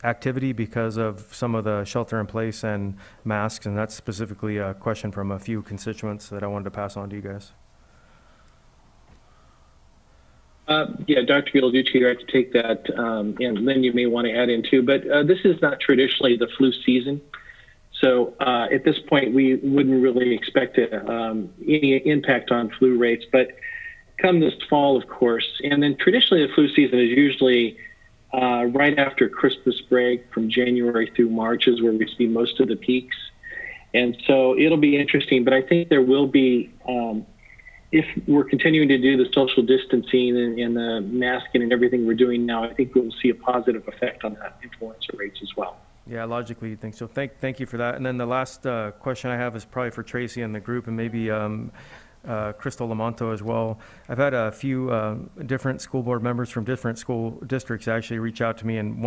activity because of some of the shelter in place and masks, and that's specifically a question from a few constituents that I wanted to pass on to you guys. Yeah, Dr. Gilducci, I have to take that, and Lynn, you may want to add in too, but this is not traditionally the flu season. So at this point, we wouldn't really expect any impact on flu rates, but come this fall, of course, and then traditionally the flu season is usually right after Christmas break from January through March is where we see most of the peaks. And so it'll be interesting, but I think there will be, if we're continuing to do the social distancing and the masking and everything we're doing now, I think we'll see a positive effect on that influenza rates as well. Yeah, logically, you think so. Thank you for that. And then the last question I have is probably for Tracy and the group, and maybe Crystal Lamonto as well. I've had a few different school board members from different school districts actually reach out to me and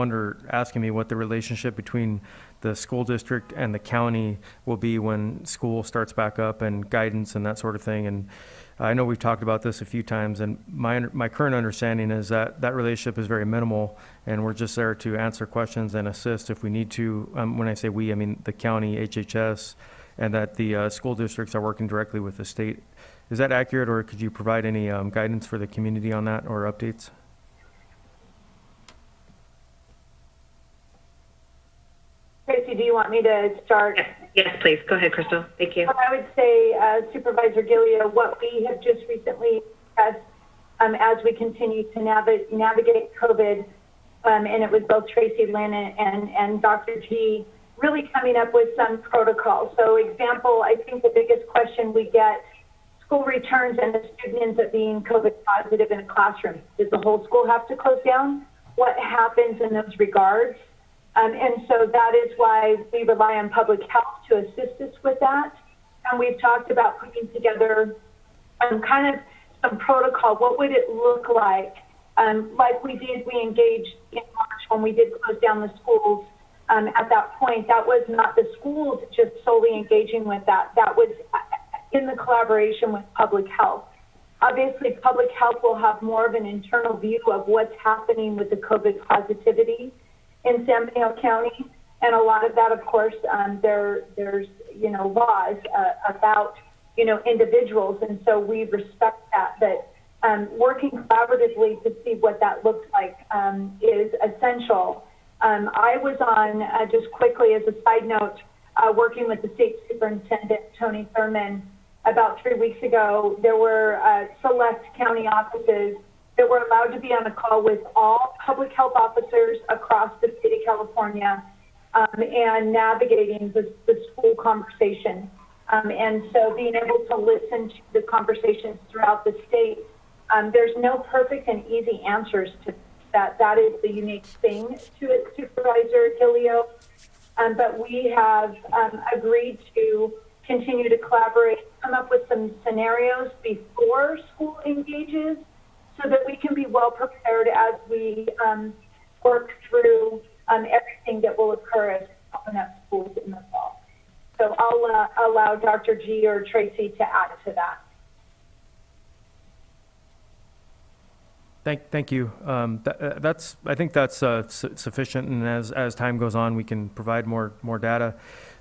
asking me what the relationship between the school district and the county will be when school starts back up, and guidance and that sort of thing. And I know we've talked about this a few times, and my current understanding is that that relationship is very minimal, and we're just there to answer questions and assist if we need to. When I say we, I mean the county, HHS, and that the school districts are working directly with the state. Is that accurate, or could you provide any guidance for the community on that or updates? Tracy, do you want me to start? Yes, please. Go ahead, Crystal. Thank you. I would say, Supervisor Gilio, what we have just recently discussed as we continue to navigate COVID, and it was both Tracy, Lynn, and Dr. G, really coming up with some protocols. So example, I think the biggest question we get, school returns and the student ends up being COVID positive in a classroom. Does the whole school have to close down? What happens in those regards? And so that is why we rely on public health to assist us with that. And we've talked about putting together kind of some protocol. What would it look like? Like we engaged in March when we did close down the schools. At that point, that was not the schools just solely engaging with that. That was in the collaboration with public health. Obviously, public health will have more of an internal view of what's happening with the COVID positivity in San Benito County, and a lot of that, of course, there's laws about individuals, and so we respect that. But working collaboratively to see what that looks like is essential. I was on just quickly as a side note, working with the state superintendent Tony Thurman about 3 weeks ago. There were select county offices that were allowed to be on a call with all public health officers across the state of California and navigating the school conversation. And so being able to listen to the conversations throughout the state, there's no perfect and easy answers to that. That is the unique thing to it, Supervisor Gilio. But we have agreed to continue to collaborate, come up with some scenarios before school engages, so that we can be well prepared as we work through everything that will occur as we open up schools in the fall. So I'll allow Dr. G or Tracy to add to that. Thank you. I think that's sufficient, and as time goes on, we can provide more data.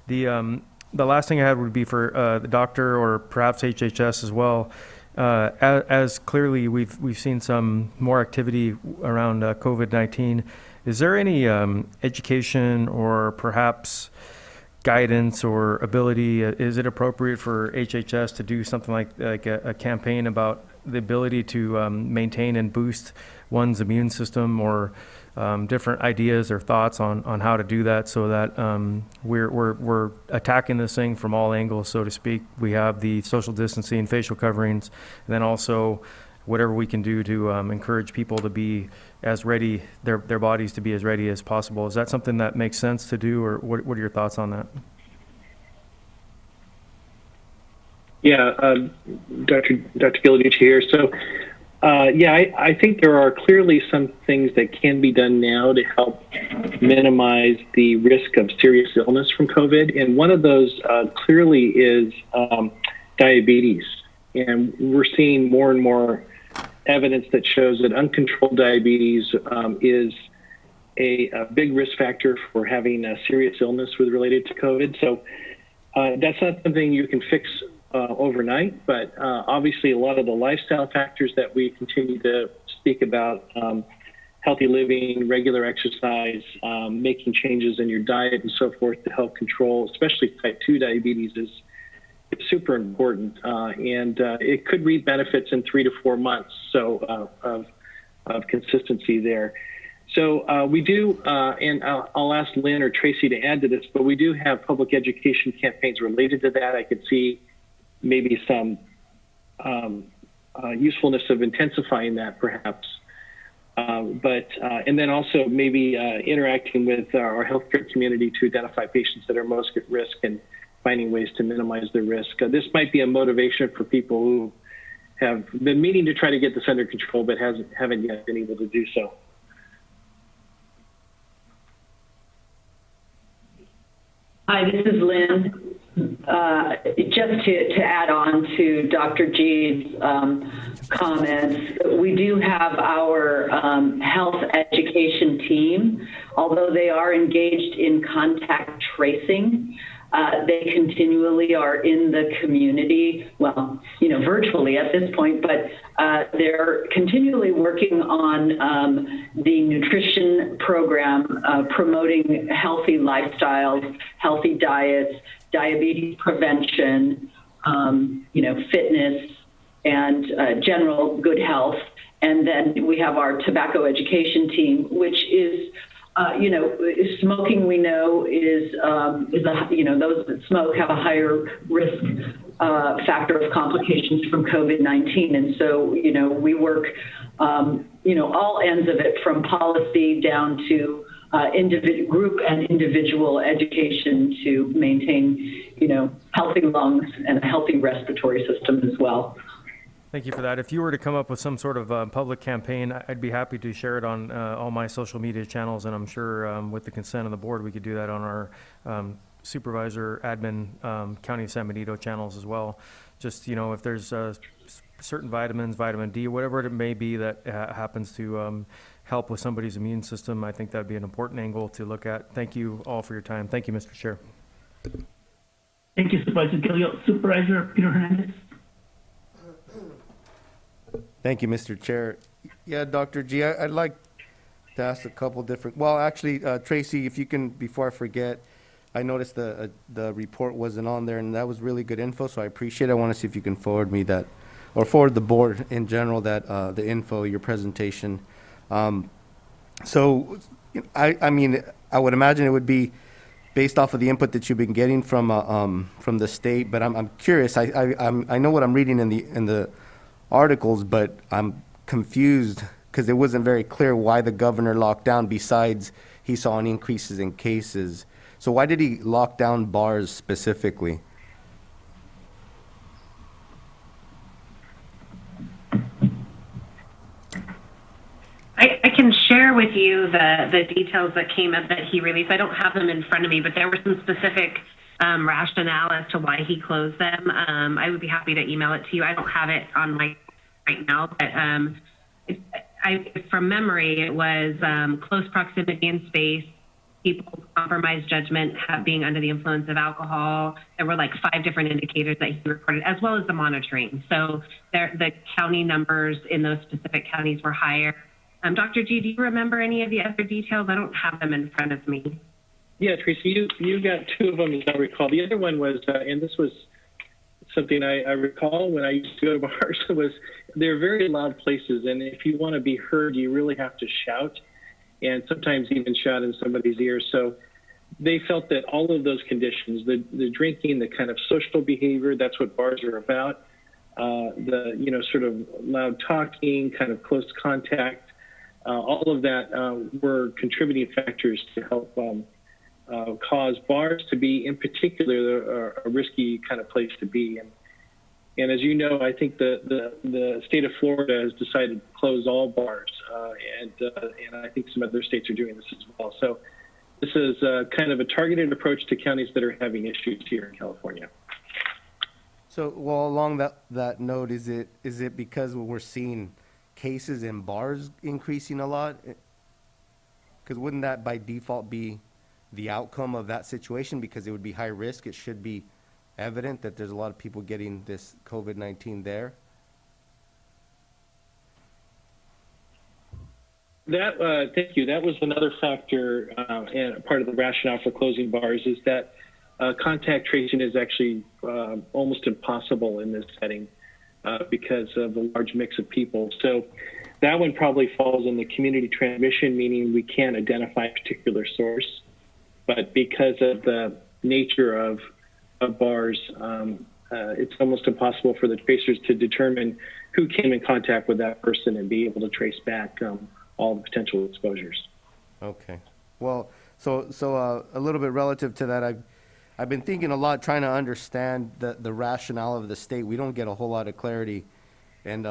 The last thing I had would be for the doctor or perhaps HHS as well. As clearly we've seen some more activity around COVID-19. Is there any education or perhaps guidance or ability? Is it appropriate for HHS to do something like a campaign about the ability to maintain and boost one's immune system, or different ideas or thoughts on how to do that, so that we're attacking this thing from all angles, so to speak? We have the social distancing, facial coverings, and then also whatever we can do to encourage people to be as ready, their bodies to be as ready as possible. Is that something that makes sense to do, or what are your thoughts on that? Yeah, Dr. Gilducci here. So, I think there are clearly some things that can be done now to help minimize the risk of serious illness from COVID. And one of those clearly is diabetes. And we're seeing more and more evidence that shows that uncontrolled diabetes is a big risk factor for having a serious illness related to COVID. So that's not something you can fix overnight, but obviously a lot of the lifestyle factors that we continue to speak about, healthy living, regular exercise, making changes in your diet and so forth to help control, especially type 2 diabetes is super important. And it could reap benefits in 3 to 4 months of consistency there. So we do, and I'll ask Lynn or Tracy to add to this, but we do have public education campaigns related to that. I could see maybe some usefulness of intensifying that perhaps. And then also maybe interacting with our healthcare community to identify patients that are most at risk and finding ways to minimize their risk. This might be a motivation for people who have been meaning to try to get this under control, but haven't yet been able to do so. Hi, this is Lynn. Just to add on to Dr. G's comments, we do have our health education team. Although they are engaged in contact tracing, they continually are in the community, well, virtually at this point, but they're continually working on the nutrition program, promoting healthy lifestyles, healthy diets, diabetes prevention, fitness, and general good health. And then we have our tobacco education team, which is smoking, we know, is those that smoke have a higher risk factor of complications from COVID-19. And so, we work, all ends of it, from policy down to group and individual education to maintain, healthy lungs and a healthy respiratory system as well. Thank you for that. If you were to come up with some sort of public campaign, I'd be happy to share it on all my social media channels, and I'm sure with the consent of the board, we could do that on our supervisor, admin, County of San Benito channels as well. Just, if there's certain vitamins, vitamin D, whatever it may be that happens to help with somebody's immune system, I think that'd be an important angle to look at. Thank you all for your time. Thank you, Mr. Chair. Thank you, Supervisor Gilio. Supervisor Peter Hernandez. Thank you, Mr. Chair. Yeah, Dr. G, I'd like to ask a couple different, well, actually, Tracy, if you can, before I forget, I noticed the report wasn't on there, and that was really good info, so I appreciate it. I want to see if you can forward me that, or forward the board in general, that the info, your presentation. So, I mean, I would imagine it would be based off of the input that you've been getting from the state, but I'm curious. I know what I'm reading in the articles, but I'm confused because it wasn't very clear why the governor locked down, besides he saw an increases in cases. So why did he lock down bars specifically? I can share with you the details that came up that he released. I don't have them in front of me, but there were some specific rationale as to why he closed them. I would be happy to email it to you. I don't have it on my right now, but from memory, it was close proximity in space, people's compromised judgment, being under the influence of alcohol. There were like 5 different indicators that he reported, as well as the monitoring. So the county numbers in those specific counties were higher. Dr. G, do you remember any of the other details? I don't have them in front of me. Yeah, Tracy, you got 2 of them, as I recall. The other one was, and this was something I recall when I used to go to bars, was they're very loud places, and if you want to be heard, you really have to shout, and sometimes even shout in somebody's ear. So they felt that all of those conditions, the drinking, the kind of social behavior, that's what bars are about, the sort of loud talking, kind of close contact, all of that were contributing factors to help cause bars to be, in particular, a risky kind of place to be. And as you know, I think the state of Florida has decided to close all bars, and I think some other states are doing this as well. So this is kind of a targeted approach to counties that are having issues here in California. So, well, along that note, is it because we're seeing cases in bars increasing a lot? Because wouldn't that by default be the outcome of that situation? Because it would be high risk. It should be evident that there's a lot of people getting this COVID-19 there. Thank you. That was another factor and part of the rationale for closing bars is that contact tracing is actually almost impossible in this setting because of the large mix of people. So that one probably falls in the community transmission, meaning we can't identify a particular source. But because of the nature of bars, it's almost impossible for the tracers to determine who came in contact with that person and be able to trace back all the potential exposures. Okay. Well, so a little bit relative to that, I've been thinking a lot, trying to understand the rationale of the state. We don't get a whole lot of clarity, and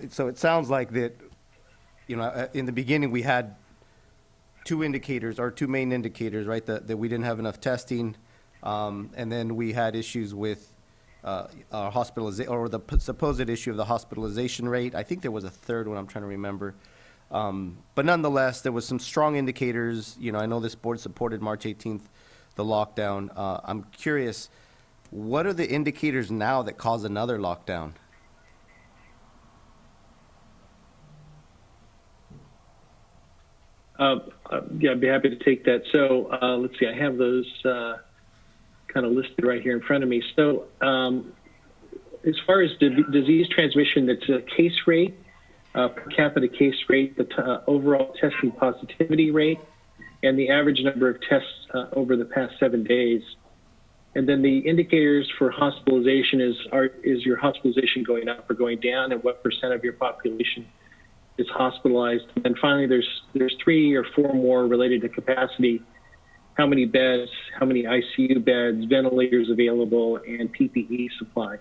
so it sounds like that. In the beginning, we had two indicators, or two main indicators, right? That we didn't have enough testing, and then we had issues with our hospitalization, or the supposed issue of the hospitalization rate. I think there was a third one I'm trying to remember. But nonetheless, there was some strong indicators. I know this board supported March 18th, the lockdown. I'm curious, what are the indicators now that cause another lockdown? Yeah, I'd be happy to take that. So let's see, I have those kind of listed right here in front of me. So as far as disease transmission, that's a case rate, per capita case rate, the overall testing positivity rate, and the average number of tests over the past 7 days. And then the indicators for hospitalization is your hospitalization going up or going down, and what percent of your population is hospitalized. And then finally, there's 3 or 4 more related to capacity: how many beds, how many ICU beds, ventilators available, and PPE supply.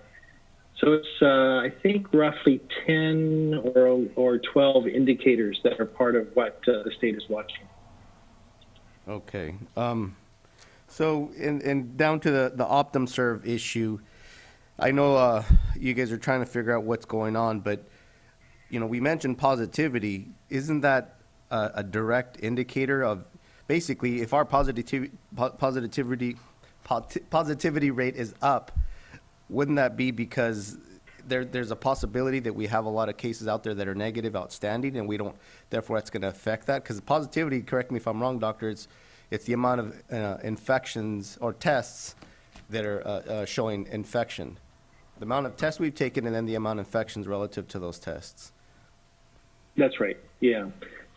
So it's, I think, roughly 10 or 12 indicators that are part of what the state is watching. Okay. So, and down to the OptumServe issue, I know you guys are trying to figure out what's going on, but, we mentioned positivity. Isn't that a direct indicator of, basically, if our positivity rate is up, wouldn't that be because there's a possibility that we have a lot of cases out there that are negative, outstanding, and we don't, therefore that's going to affect that? Because positivity, correct me if I'm wrong, doctor, it's the amount of infections or tests that are showing infection. The amount of tests we've taken and then the amount of infections relative to those tests. That's right, yeah.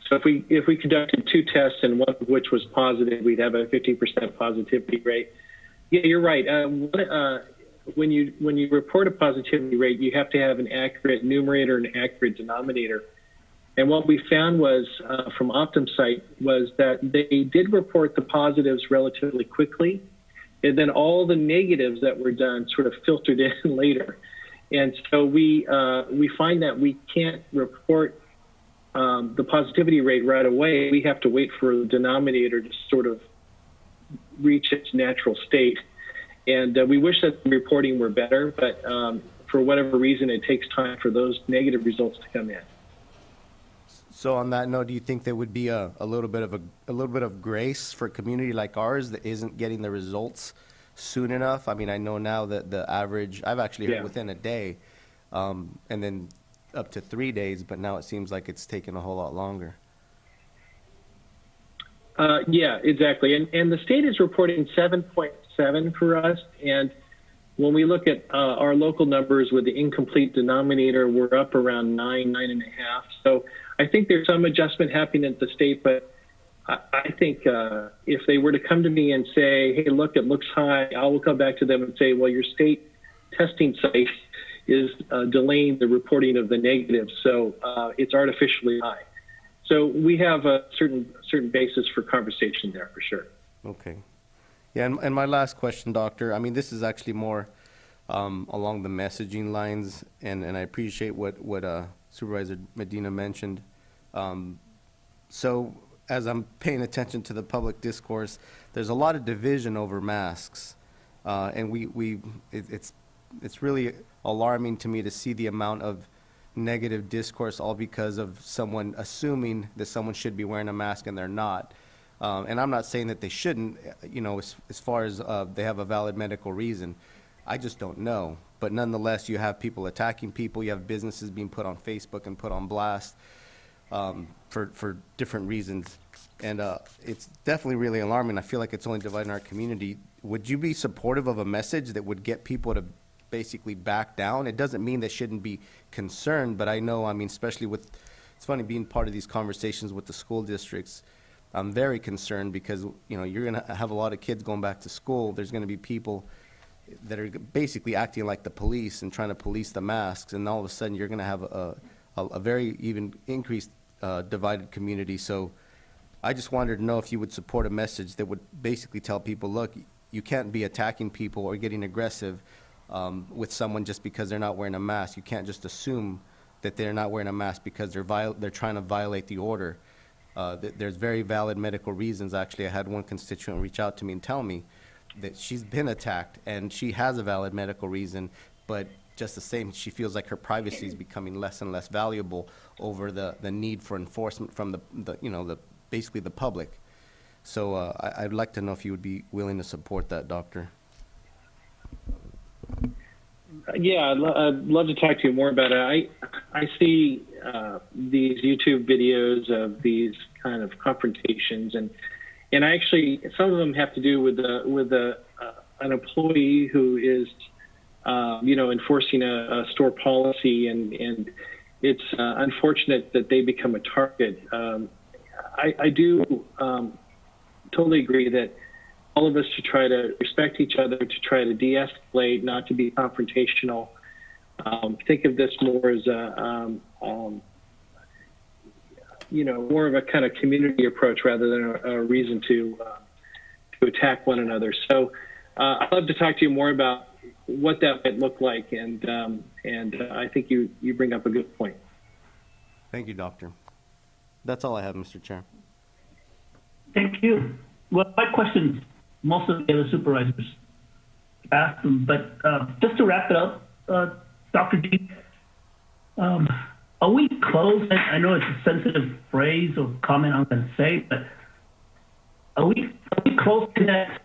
So if we conducted 2 tests and one of which was positive, we'd have a 50% positivity rate. Yeah, you're right. When you report a positivity rate, you have to have an accurate numerator and accurate denominator. And what we found was from OptumSite was that they did report the positives relatively quickly, and then all the negatives that were done sort of filtered in later. And so we find that we can't report the positivity rate right away. We have to wait for the denominator to sort of reach its natural state. And we wish that the reporting were better, but for whatever reason, it takes time for those negative results to come in. So on that note, do you think there would be a little bit of grace for a community like ours that isn't getting the results soon enough? I mean, I know now that the average, I've actually heard within a day, and then up to 3 days, but now it seems like it's taken a whole lot longer. Yeah, exactly. And the state is reporting 7.7 for us. And when we look at our local numbers with the incomplete denominator, we're up around 9.5. So I think there's some adjustment happening at the state, but I think if they were to come to me and say, hey, look, it looks high, I will come back to them and say, well, your state testing site is delaying the reporting of the negatives, so it's artificially high. So we have a certain basis for conversation there, for sure. Okay. Yeah, and my last question, doctor, I mean, this is actually more along the messaging lines, and I appreciate what Supervisor Medina mentioned. So as I'm paying attention to the public discourse, there's a lot of division over masks, and it's really alarming to me to see the amount of negative discourse all because of someone assuming that someone should be wearing a mask and they're not. And I'm not saying that they shouldn't, as far as they have a valid medical reason. I just don't know. But nonetheless, you have people attacking people. You have businesses being put on Facebook and put on blast for different reasons. And it's definitely really alarming. I feel like it's only dividing our community. Would you be supportive of a message that would get people to basically back down? It doesn't mean they shouldn't be concerned, but I know, especially it's funny being part of these conversations with the school districts. I'm very concerned because, you're going to have a lot of kids going back to school. There's going to be people that are basically acting like the police and trying to police the masks, and all of a sudden you're going to have a very even increased divided community. So I just wanted to know if you would support a message that would basically tell people, look, you can't be attacking people or getting aggressive with someone just because they're not wearing a mask. You can't just assume that they're not wearing a mask because they're trying to violate the order. There's very valid medical reasons. Actually, I had one constituent reach out to me and tell me that she's been attacked and she has a valid medical reason, but just the same, she feels like her privacy is becoming less and less valuable over the need for enforcement from basically the public. So I'd like to know if you would be willing to support that, Doctor. Yeah, I'd love to talk to you more about it. I see these YouTube videos of these kind of confrontations, and actually some of them have to do with an employee who is enforcing a store policy, and it's unfortunate that they become a target. I do totally agree that all of us should try to respect each other, to try to de-escalate, not to be confrontational. Think of this more as more of a kind of community approach rather than a reason to attack one another. So I'd love to talk to you more about what that might look like, and I think you bring up a good point. Thank you, Doctor. That's all I have, Mr. Chair. Thank you. Well, my question, most of the other supervisors asked them, but just to wrap it up, Dr. G, are we close? I know it's a sensitive phrase or comment I'm going to say, but are we close to that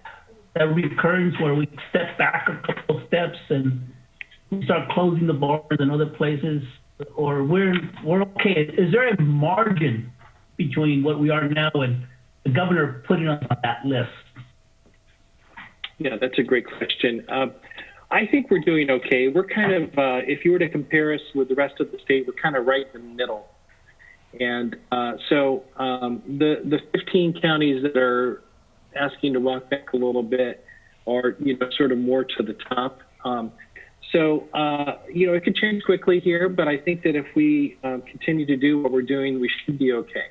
recurrence where we step back a couple of steps and we start closing the bars and other places, or we're okay? Is there a margin between what we are now and the governor putting us on that list? Yeah, that's a great question. I think we're doing okay. We're kind of, if you were to compare us with the rest of the state, we're kind of right in the middle. And so the 15 counties that are asking to walk back a little bit are, sort of more to the top. It could change quickly here, but I think that if we continue to do what we're doing, we should be okay.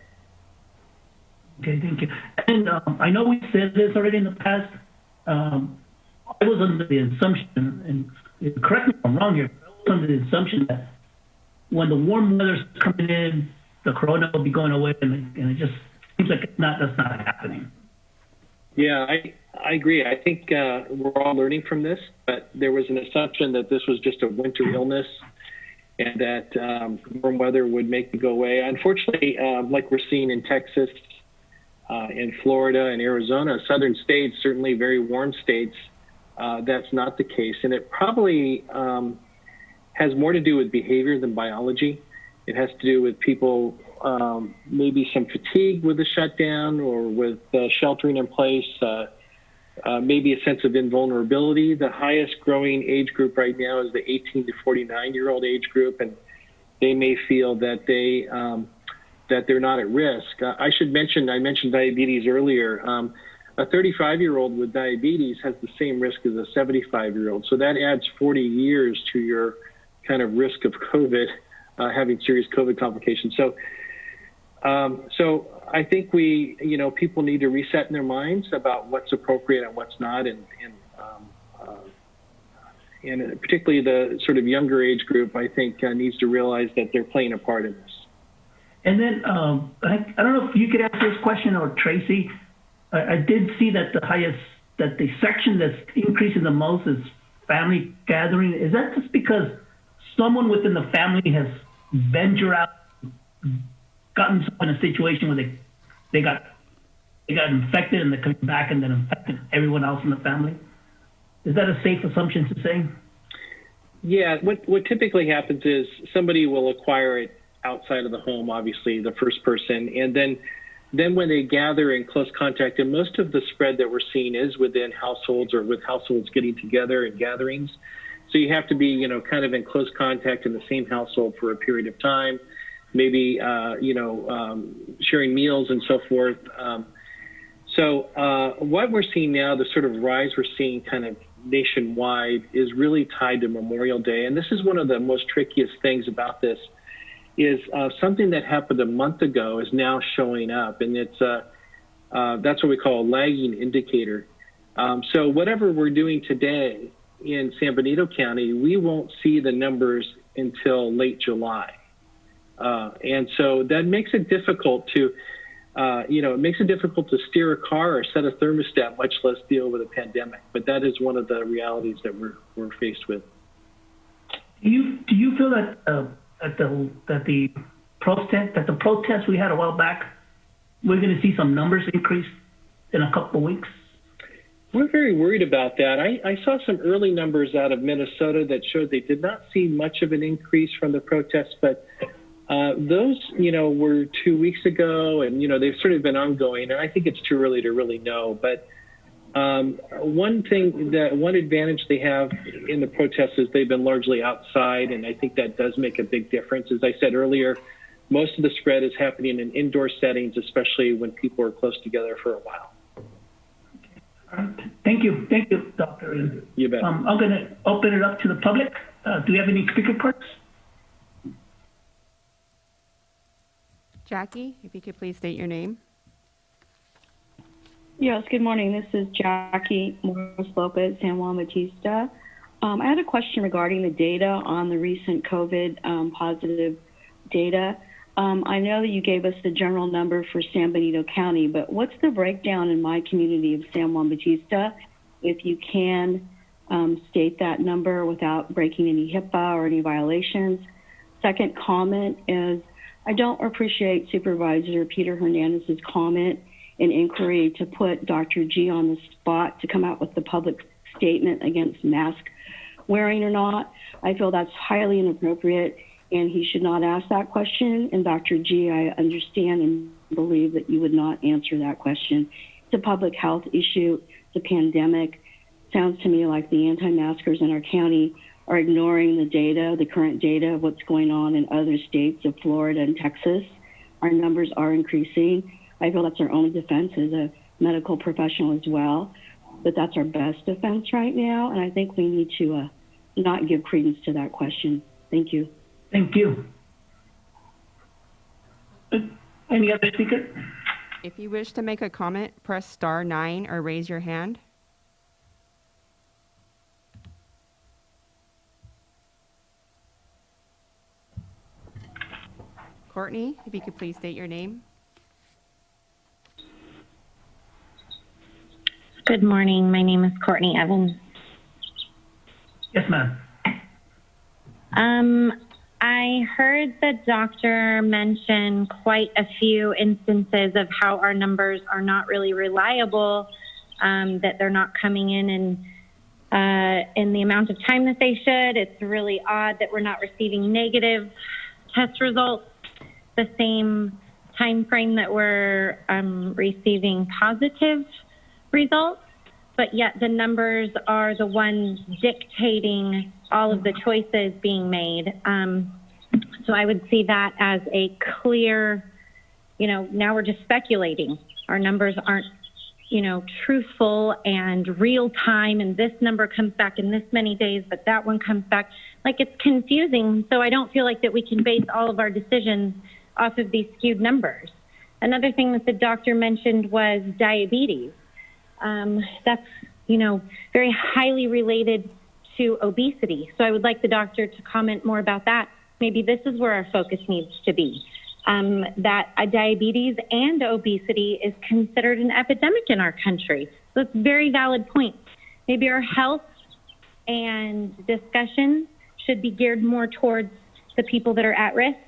Okay, thank you. And I know we said this already in the past. I was under the assumption, and correct me if I'm wrong here, but I was under the assumption that when the warm weather's coming in, the corona will be going away, and it just seems like that's not happening. Yeah, I agree. I think we're all learning from this, but there was an assumption that this was just a winter illness and that warm weather would make it go away. Unfortunately, like we're seeing in Texas, in Florida and Arizona, southern states, certainly very warm states, that's not the case. And it probably has more to do with behavior than biology. It has to do with people, maybe some fatigue with the shutdown or with sheltering in place, maybe a sense of invulnerability. The highest growing age group right now is the 18 to 49-year-old age group, and they may feel that that they're not at risk. I mentioned diabetes earlier. A 35-year-old with diabetes has the same risk as a 75-year-old. So that adds 40 years to your kind of risk of COVID, having serious COVID complications. So I think people need to reset in their minds about what's appropriate and what's not, and particularly the sort of younger age group, I think, needs to realize that they're playing a part in this. And then I don't know if you could answer this question, or Tracy. I did see that the section that's increasing the most is family gathering. Is that just because someone within the family has venture out, gotten themselves in a situation where they got infected and they're coming back and then infected everyone else in the family? Is that a safe assumption to say? Yeah, what typically happens is somebody will acquire it outside of the home, obviously, the first person, and then when they gather in close contact, and most of the spread that we're seeing is within households or with households getting together in gatherings. So you have to be, kind of in close contact in the same household for a period of time, maybe, sharing meals and so forth. So what we're seeing now, the sort of rise we're seeing kind of nationwide, is really tied to Memorial Day. And this is one of the most trickiest things about this, is something that happened a month ago is now showing up. And it's that's what we call a lagging indicator. So whatever we're doing today in San Benito County, we won't see the numbers until late July. And so that makes it difficult to steer a car or set a thermostat, much less deal with a pandemic. But that is one of the realities that we're faced with. Do you feel that the protest we had a while back, we're going to see some numbers increase in a couple of weeks? We're very worried about that. I saw some early numbers out of Minnesota that showed they did not see much of an increase from the protests, but those, were 2 weeks ago, and, they've sort of been ongoing, and I think it's too early to really know. But one advantage they have in the protests is they've been largely outside, and I think that does make a big difference. As I said earlier, most of the spread is happening in indoor settings, especially when people are close together for a while. Thank you, Doctor. You bet. I'm going to open it up to the public. Do we have any speaker cards? Jackie, if you could please state your name. Yes, good morning. This is Jackie Morris-Lopez, San Juan Bautista. I had a question regarding the data on the recent COVID positive data. I know that you gave us the general number for San Benito County, but what's the breakdown in my community of San Juan Bautista? If you can state that number without breaking any HIPAA or any violations. Second comment is, I don't appreciate Supervisor Peter Hernandez's comment and inquiry to put Dr. G on the spot to come out with the public statement against mask wearing or not. I feel that's highly inappropriate, and he should not ask that question. And Dr. G, I understand and believe that you would not answer that question. It's a public health issue. It's a pandemic. Sounds to me like the anti-maskers in our county are ignoring the data, the current data of what's going on in other states of Florida and Texas. Our numbers are increasing. I feel that's our own defense as a medical professional as well, but that's our best defense right now, and I think we need to not give credence to that question. Thank you. Thank you. Any other speaker? If you wish to make a comment, press star 9 or raise your hand. Courtney, if you could please state your name. Good morning. My name is Courtney Evans. Yes, ma'am. I heard the doctor mention quite a few instances of how our numbers are not really reliable, that they're not coming in the amount of time that they should. It's really odd that we're not receiving negative test results the same time frame that we're receiving positive results, but yet the numbers are the ones dictating all of the choices being made. So I would see that as a clear, now we're just speculating. Our numbers aren't, truthful and real time, and this number comes back in this many days, but that one comes back. Like, it's confusing. So I don't feel like that we can base all of our decisions off of these skewed numbers. Another thing that the doctor mentioned was diabetes. That's, very highly related to obesity. So I would like the doctor to comment more about that. Maybe this is where our focus needs to be, that diabetes and obesity is considered an epidemic in our country. So it's a very valid point. Maybe our health and discussion should be geared more towards the people that are at risk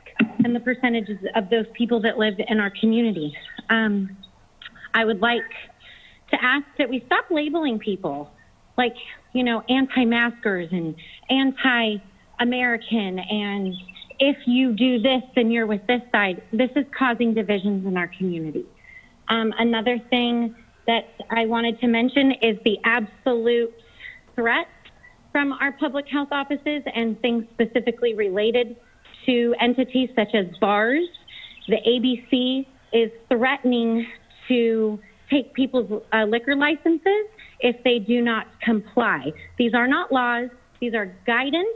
and the percentages of those people that live in our community. I would like to ask that we stop labeling people like, you know, anti-maskers and anti-American, and if you do this, then you're with this side. This is causing divisions in our community. Another thing that I wanted to mention is the absolute threat from our public health offices and things specifically related to entities such as bars. The ABC is threatening to take people's liquor licenses if they do not comply. These are not laws, these are guidance,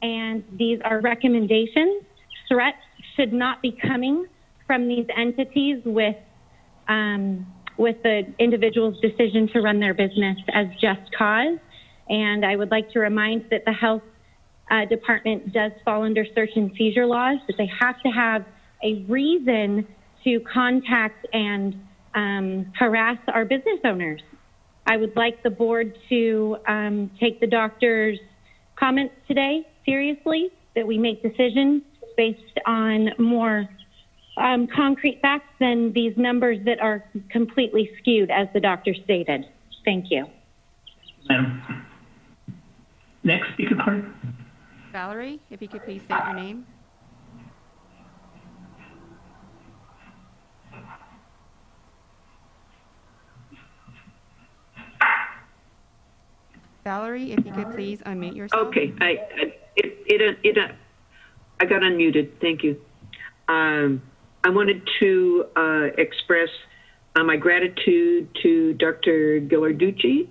and these are recommendations. Threats should not be coming from these entities with the individual's decision to run their business as just cause. And I would like to remind that the health department does fall under search and seizure laws, that they have to have a reason to contact and harass our business owners. I would like the board to take the doctor's comments today seriously, that we make decisions based on more concrete facts than these numbers that are completely skewed, as the doctor stated. Thank you. Madam. Next speaker card. Valerie, if you could please state your name. Valerie, if you could please unmute yourself. Okay, I got unmuted. Thank you. I wanted to express my gratitude to Dr. Ghilarducci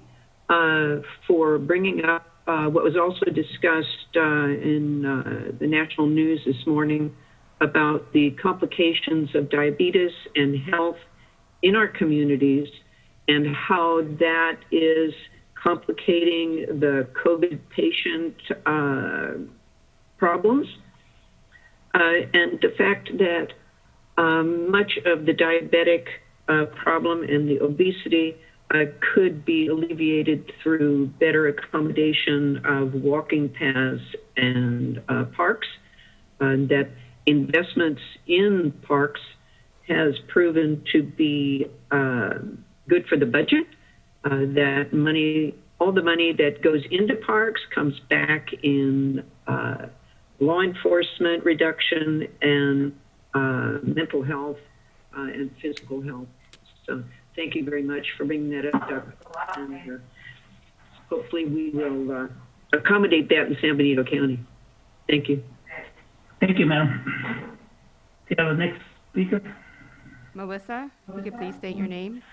for bringing up what was also discussed in the national news this morning about the complications of diabetes and health in our communities, and how that is complicating the COVID patient problems, and the fact that much of the diabetic problem and the obesity could be alleviated through better accommodation of walking paths and parks, that investments in parks has proven to be good for the budget, that all the money that goes into parks comes back in law enforcement reduction and mental health and physical health. So thank you very much for bringing that up, Doug. And hopefully we will accommodate that in San Benito County. Thank you. Thank you, madam. Do you have a next speaker? Melissa, if you could please state your name.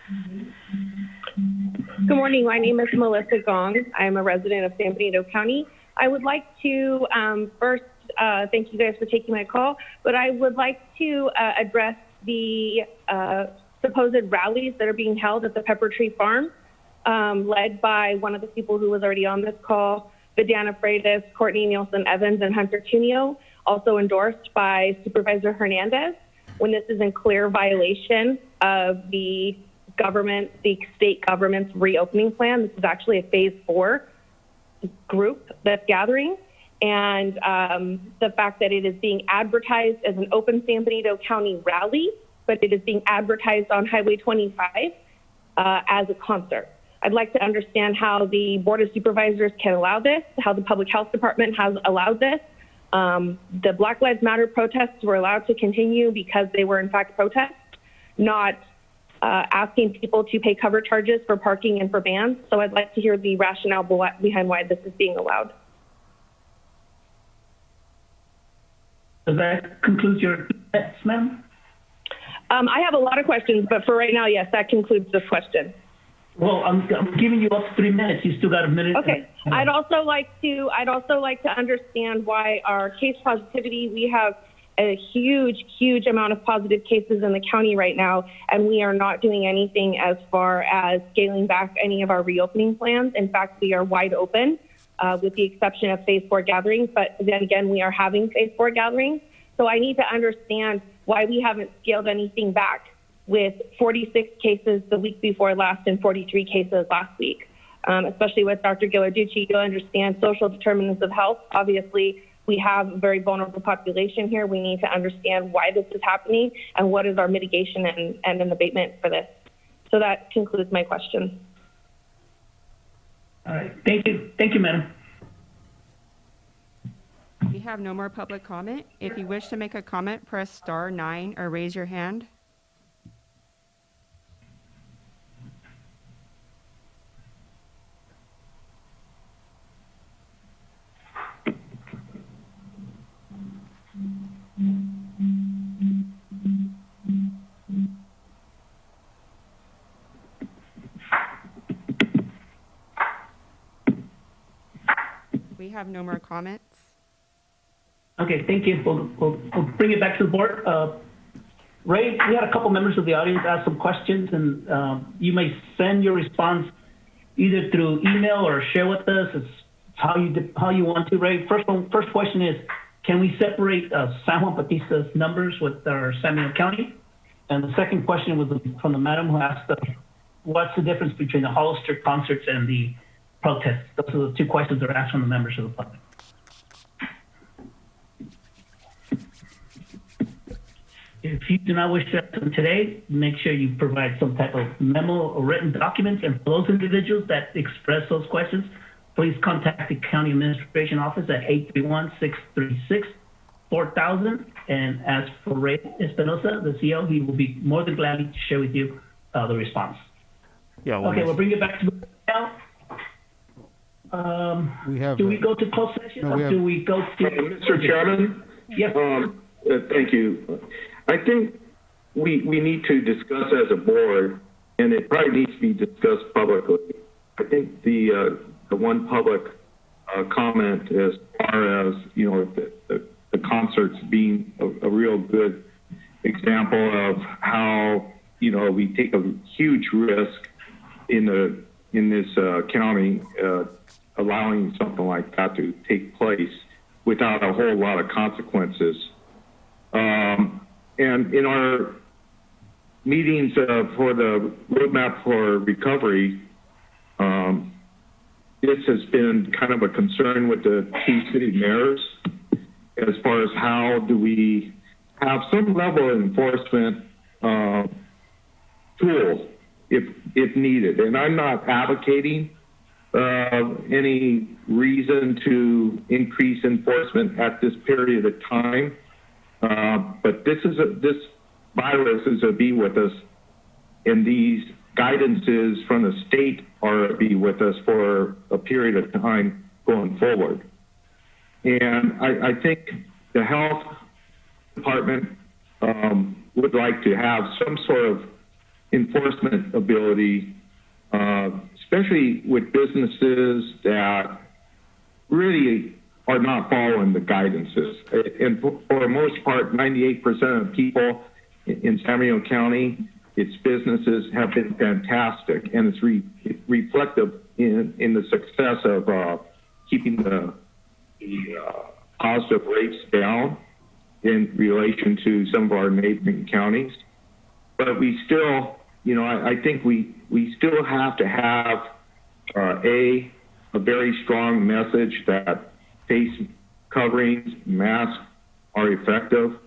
Good morning. My name is Melissa Gong. I'm a resident of San Benito County. I would like to first thank you guys for taking my call, but I would like to address the supposed rallies that are being held at the Pepper Tree Farm, led by one of the people who was already on this call, Vidana Freitas, Courtney Nielsen Evans, and Hunter Cuneo, also endorsed by Supervisor Hernandez, when this is in clear violation of the state government's reopening plan. This is actually a phase 4 group that's gathering. And the fact that it is being advertised as an open San Benito County rally, but it is being advertised on Highway 25 as a concert. I'd like to understand how the Board of Supervisors can allow this, how the Public Health Department has allowed this. The Black Lives Matter protests were allowed to continue because they were in fact protests, not asking people to pay cover charges for parking and for bans. So I'd like to hear the rationale behind why this is being allowed. Does that conclude your yes, ma'am? I have a lot of questions, but for right now, yes, that concludes this question. Well, I'm giving you up to 3 minutes. You still got a minute. Okay. I'd also like to understand why our case positivity, we have a huge amount of positive cases in the county right now, and we are not doing anything as far as scaling back any of our reopening plans. In fact, we are wide open, with the exception of phase 4 gatherings, but then again, we are having phase 4 gatherings. So I need to understand why we haven't scaled anything back with 46 cases the week before last and 43 cases last week. Especially with Dr. Ghilarducci, you'll understand social determinants of health. Obviously, we have a very vulnerable population here. We need to understand why this is happening and what is our mitigation and an abatement for this. So that concludes my question. All right, thank you. Thank you, madam. We have no more public comment. If you wish to make a comment, press star 9 or raise your hand. We have no more comments. Okay, thank you. We'll bring it back to the board. Ray, we had a couple members of the audience ask some questions, and you may send your response either through email or share with us. It's how you want to, Ray. First question is, can we separate San Juan Bautista's numbers with our San Benito County? And the second question was from the madam who asked, what's the difference between the Hollister concerts and the protests? Those are the two questions that are asked from the members of the public. If you do not wish to answer them today, make sure you provide some type of memo or written documents. And for those individuals that express those questions, please contact the County Administration Office at 831-636-4000. And as for Ray Espinosa, the CEO, he will be more than glad to share with you the response. Yeah. Well, okay, we'll bring it back to the now. Do we go to closed session or do we go to... Mr. Chairman? Yes. Thank you. I think we need to discuss as a board, and it probably needs to be discussed publicly. I think the one public comment as far as, the concerts being a real good example of how, we take a huge risk in this county allowing something like that to take place without a whole lot of consequences. And in our meetings for the roadmap for recovery, this has been kind of a concern with the two city mayors as far as how do we have some level of enforcement tool if needed. And I'm not advocating any reason to increase enforcement at this period of time. But this virus is to be with us, and these guidances from the state are to be with us for a period of time going forward. And I think the health department would like to have some sort of enforcement ability, especially with businesses that really are not following the guidances. And for the most part, 98% of people in San Benito County, its businesses have been fantastic, and it's reflective in the success of keeping the positive rates down in relation to some of our neighboring counties. But we still, I think we still have to have a very strong message that face coverings, masks are effective.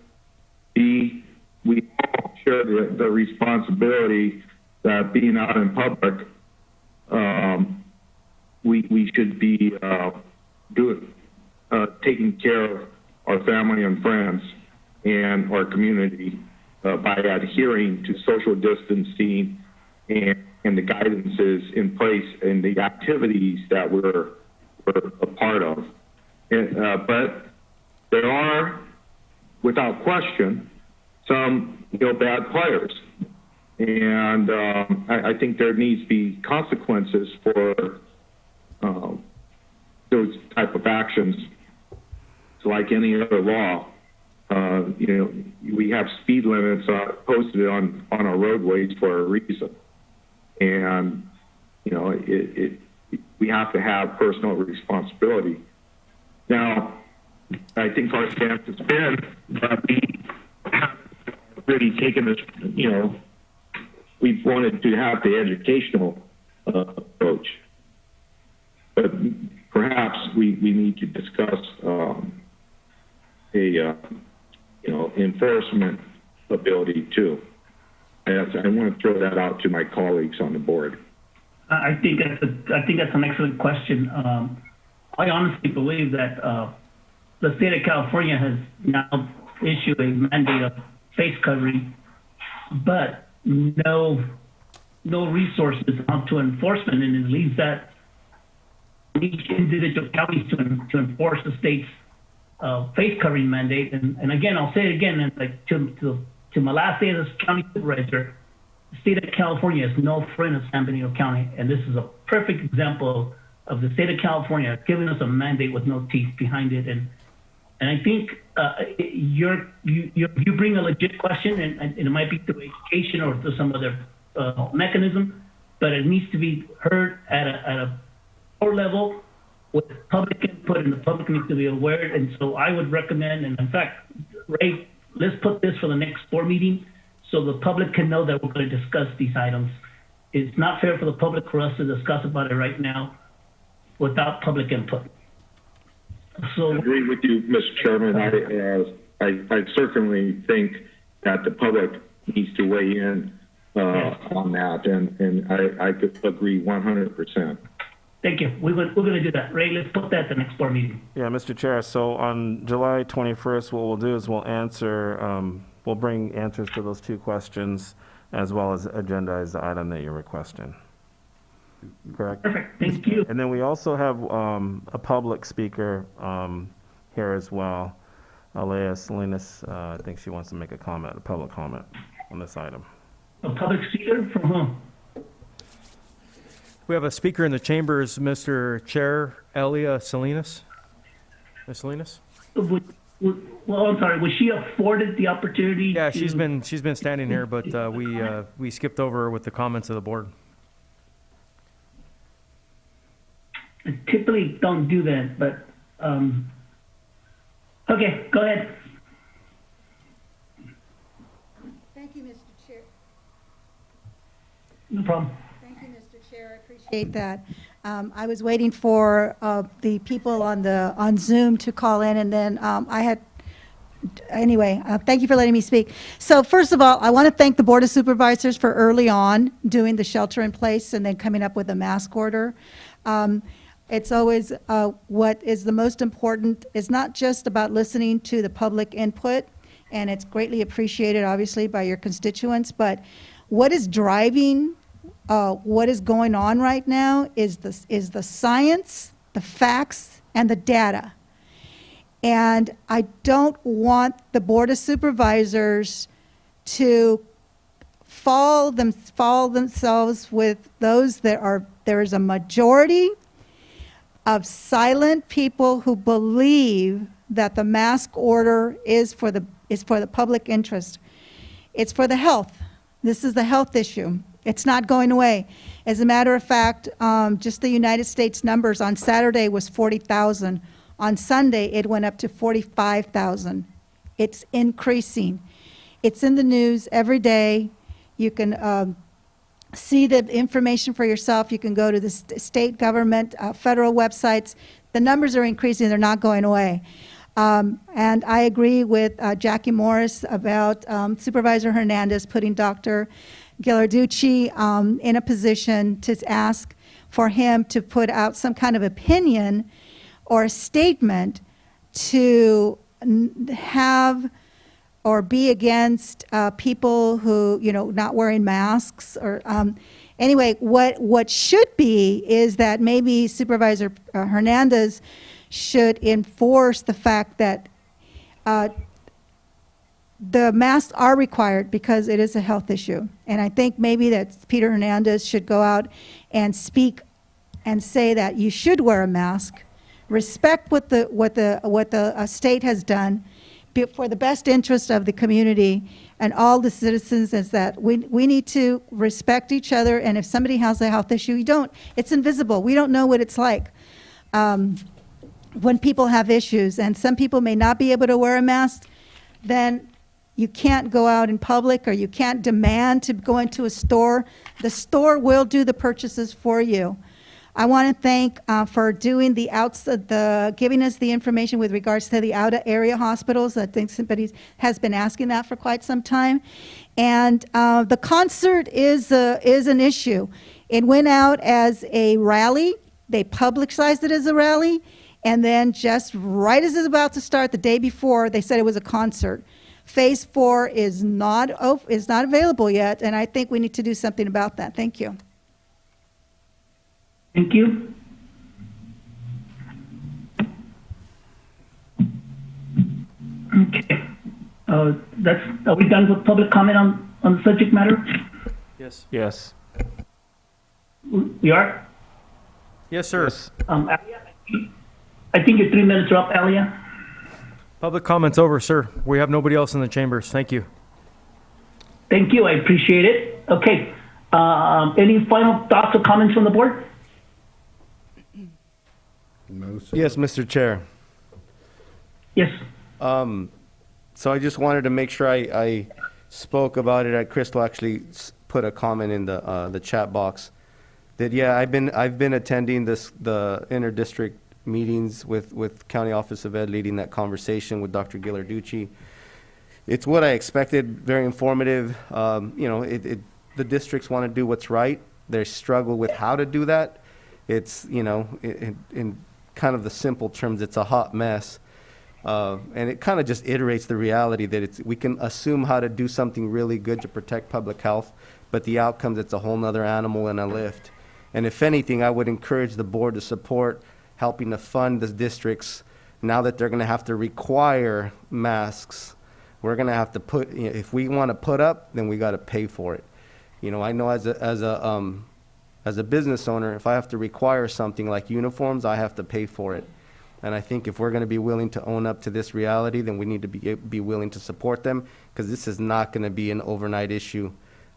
B, we all share the responsibility that being out in public, we should be taking care of our family and friends and our community by adhering to social distancing and the guidances in place and the activities that we're a part of. But there are, without question, some bad players. And I think there needs to be consequences for those type of actions. So like any other law, we have speed limits posted on our roadways for a reason. And, we have to have personal responsibility. Now, I think our stance has been that we have really taken this, we've wanted to have the educational approach. But perhaps we need to discuss enforcement ability too. I want to throw that out to my colleagues on the board. I think that's an excellent question. I honestly believe that the state of California has now issued a mandate of face covering, but no resources out to enforcement, and it leaves that each individual counties to enforce the state's face covering mandate. And again, I'll say it again, and like to my last day as county supervisor, the state of California is no friend of San Benito County, and this is a perfect example of the state of California giving us a mandate with no teeth behind it. And I think you bring a legit question, and it might be through education or through some other mechanism, but it needs to be heard at a core level with public input, and the public needs to be aware. And so I would recommend, and in fact, Ray, let's put this for the next board meeting so the public can know that we're going to discuss these items. It's not fair for the public for us to discuss about it right now without public input. So I agree with you, Mr. Chairman. I certainly think that the public needs to weigh in on that, and I could agree 100%. thank you. We're going to do that. Ray, let's put that at the next board meeting. Yeah, Mr. Chair, so on July 21st, what we'll do is we'll bring answers to those two questions as well as agendize the item that you're requesting. Correct? Perfect, thank you. And then we also have a public speaker here as well. Alea Salinas, I think she wants to make a public comment on this item. A public speaker from whom? We have a speaker in the chambers, Mr. Chair, Elia Salinas. Ms. Salinas? Well, I'm sorry, was she afforded the opportunity? Yeah, to... she's been standing here, but we skipped over her with the comments of the board. I typically don't do that, but okay, go ahead. Thank you, Mr. Chair. No problem. Thank you, Mr. Chair. I appreciate that. I was waiting for the people on Zoom to call in, and then anyway, thank you for letting me speak. So first of all, I want to thank the Board of Supervisors for early on doing the shelter in place and then coming up with a mask order. It's always what is the most important is not just about listening to the public input, and it's greatly appreciated, obviously, by your constituents, but what is driving what is going on right now is the science, the facts, and the data. And I don't want the Board of Supervisors to fall themselves with those there is a majority of silent people who believe that the mask order is for the public interest. It's for the health. This is the health issue. It's not going away. As a matter of fact, just the United States numbers on Saturday was 40,000. On Sunday, it went up to 45,000. It's increasing. It's in the news every day. You can see the information for yourself. You can go to the state government, federal websites. The numbers are increasing. They're not going away. And I agree with Jackie Morris about Supervisor Hernandez putting Dr. Ghilarducci in a position to ask for him to put out some kind of opinion or a statement to have or be against people who, not wearing masks or anyway, what should be is that maybe Supervisor Hernandez should enforce the fact that the masks are required because it is a health issue. And I think maybe that Peter Hernandez should go out and speak and say that you should wear a mask, respect what the state has done for the best interest of the community and all the citizens, is that we need to respect each other. And if somebody has a health issue, it's invisible. We don't know what it's like when people have issues, and some people may not be able to wear a mask, then you can't go out in public or you can't demand to go into a store. The store will do the purchases for you. I want to thank for doing giving us the information with regards to the out-of-area hospitals. I think somebody has been asking that for quite some time. And the concert is an issue. It went out as a rally. They publicized it as a rally. And then just right as it's about to start, the day before, they said it was a concert. Phase 4 is not available yet, and I think we need to do something about that. Thank you. Thank you. Okay. Are we done with public comment on the subject matter? Yes. Yes. We are? Yes, sir. Alia, I think your 3 minutes are up, Alia. Public comments over, sir. We have nobody else in the chambers. Thank you. Thank you. I appreciate it. Okay. Any final thoughts or comments from the board? No, sir. Yes, Mr. Chair. Yes. So I just wanted to make sure I spoke about it. Crystal actually put a comment in the chat box that, yeah, I've been attending the inter-district meetings with County Office of Ed, leading that conversation with Dr. Ghilarducci. It's what I expected, very informative. The districts want to do what's right. They struggle with how to do that. It's, in kind of the simple terms, it's a hot mess. And it kind of just iterates the reality that we can assume how to do something really good to protect public health, but the outcomes, it's a whole nother animal and a lift. And if anything, I would encourage the board to support helping to fund the districts now that they're going to have to require masks. We're going to have to if we want to put up, then we got to pay for it. I know as a business owner, if I have to require something like uniforms, I have to pay for it. And I think if we're going to be willing to own up to this reality, then we need to be willing to support them, because this is not going to be an overnight issue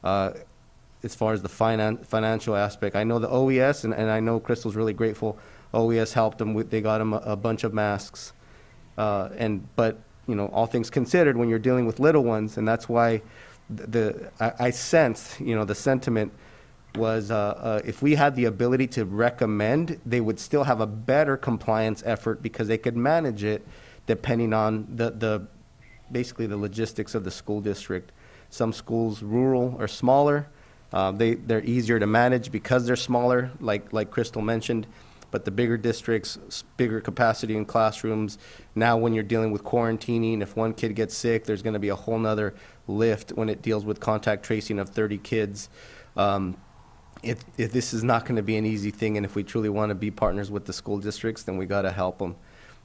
as far as the financial aspect. I know the OES, and I know Crystal's really grateful. OES helped them. They got them a bunch of masks. But all things considered, when you're dealing with little ones, and that's why I sensed, the sentiment was if we had the ability to recommend, they would still have a better compliance effort because they could manage it depending on basically the logistics of the school district. Some schools, rural or smaller, they're easier to manage because they're smaller, like Crystal mentioned. But the bigger districts, bigger capacity in classrooms. Now when you're dealing with quarantining, if one kid gets sick, there's going to be a whole nother lift when it deals with contact tracing of 30 kids. This is not going to be an easy thing, and if we truly want to be partners with the school districts, then we got to help them.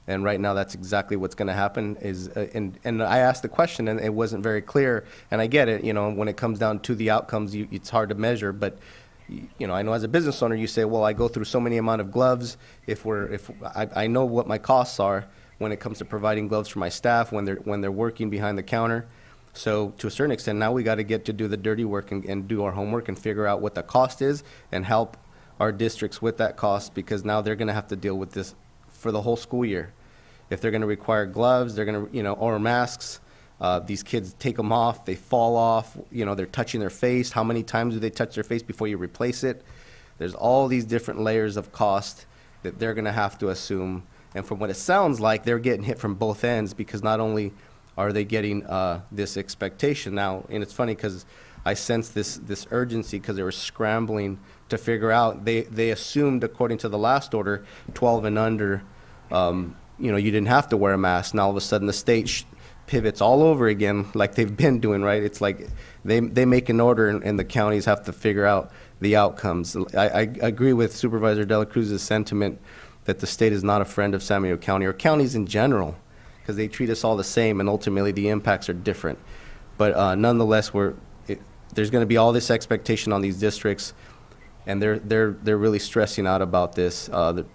And right now, that's exactly what's going to happen. And I asked the question, and it wasn't very clear. And I get it. When it comes down to the outcomes, it's hard to measure. But I know as a business owner, you say, well, I go through so many amount of gloves. I know what my costs are when it comes to providing gloves for my staff when they're working behind the counter. So to a certain extent, now we got to get to do the dirty work and do our homework and figure out what the cost is and help our districts with that cost, because now they're going to have to deal with this for the whole school year. If they're going to require gloves, they're going to, or masks, these kids take them off, they fall off, they're touching their face. How many times do they touch their face before you replace it? There's all these different layers of cost that they're going to have to assume. And from what it sounds like, they're getting hit from both ends, because not only are they getting this expectation now, and it's funny because I sensed this urgency because they were scrambling to figure out. They assumed, according to the last order, 12 and under, you didn't have to wear a mask. Now all of a sudden the state pivots all over again, like they've been doing, right? It's like they make an order and the counties have to figure out the outcomes. I agree with Supervisor De La Cruz's sentiment that the state is not a friend of San Benito County or counties in general, because they treat us all the same, and ultimately the impacts are different. But nonetheless, there's going to be all this expectation on these districts, and they're really stressing out about this.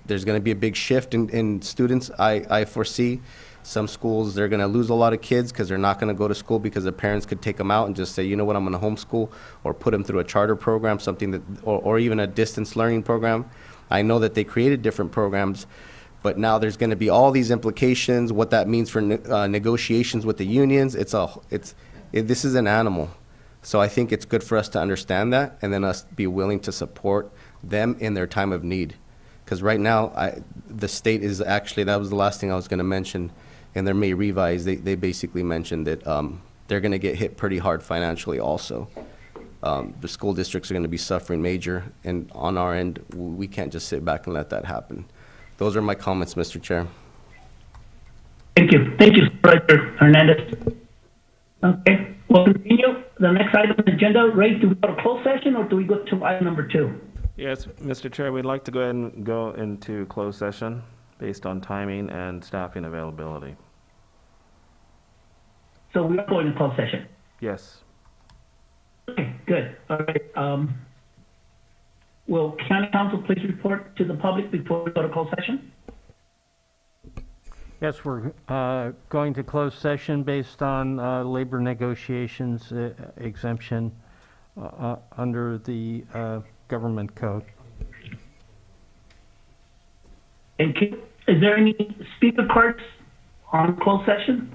There's going to be a big shift in students. I foresee some schools, they're going to lose a lot of kids because they're not going to go to school because the parents could take them out and just say, you know what, I'm going to homeschool, or put them through a charter program, something that, or even a distance learning program. I know that they created different programs, but now there's going to be all these implications, what that means for negotiations with the unions. This is an animal. So I think it's good for us to understand that, and then us be willing to support them in their time of need. Because right now, the state is actually, that was the last thing I was going to mention, in their May revise, they basically mentioned that they're going to get hit pretty hard financially also. The school districts are going to be suffering major, and on our end, we can't just sit back and let that happen. Those are my comments, Mr. Chair. Thank you. Thank you, Supervisor Hernandez. Okay, we'll continue. The next item on the agenda, Ray, do we go to closed session or do we go to item number 2? Yes, Mr. Chair, we'd like to go ahead and go into closed session based on timing and staffing availability. So we are going to closed session. Yes. Okay, good. All right. Will County Council please report to the public before we go to closed session? Yes, we're going to close session based on labor negotiations exemption under the government code. Thank you. Is there any speaker cards on closed session?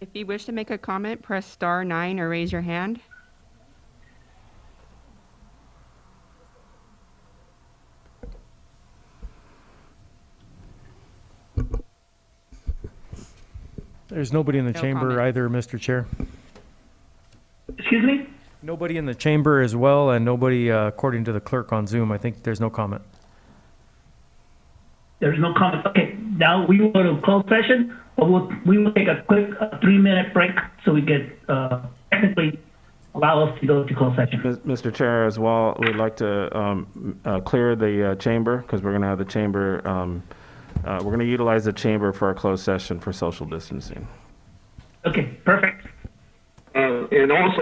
If you wish to make a comment, press star 9 or raise your hand. There's nobody in the No chamber comment. either, Mr. Chair. Excuse me? Nobody in the chamber as well, and nobody, according to the clerk on Zoom. I think there's no comment. There's no comment. Okay, now we will go to closed session, but we will take a quick 3-minute break so we get technically allow us to go to closed session. Mr. Chair, as well, we'd like to clear the chamber because we're going to have the chamber, we're going to utilize the chamber for our closed session for social distancing. Okay, perfect. And also,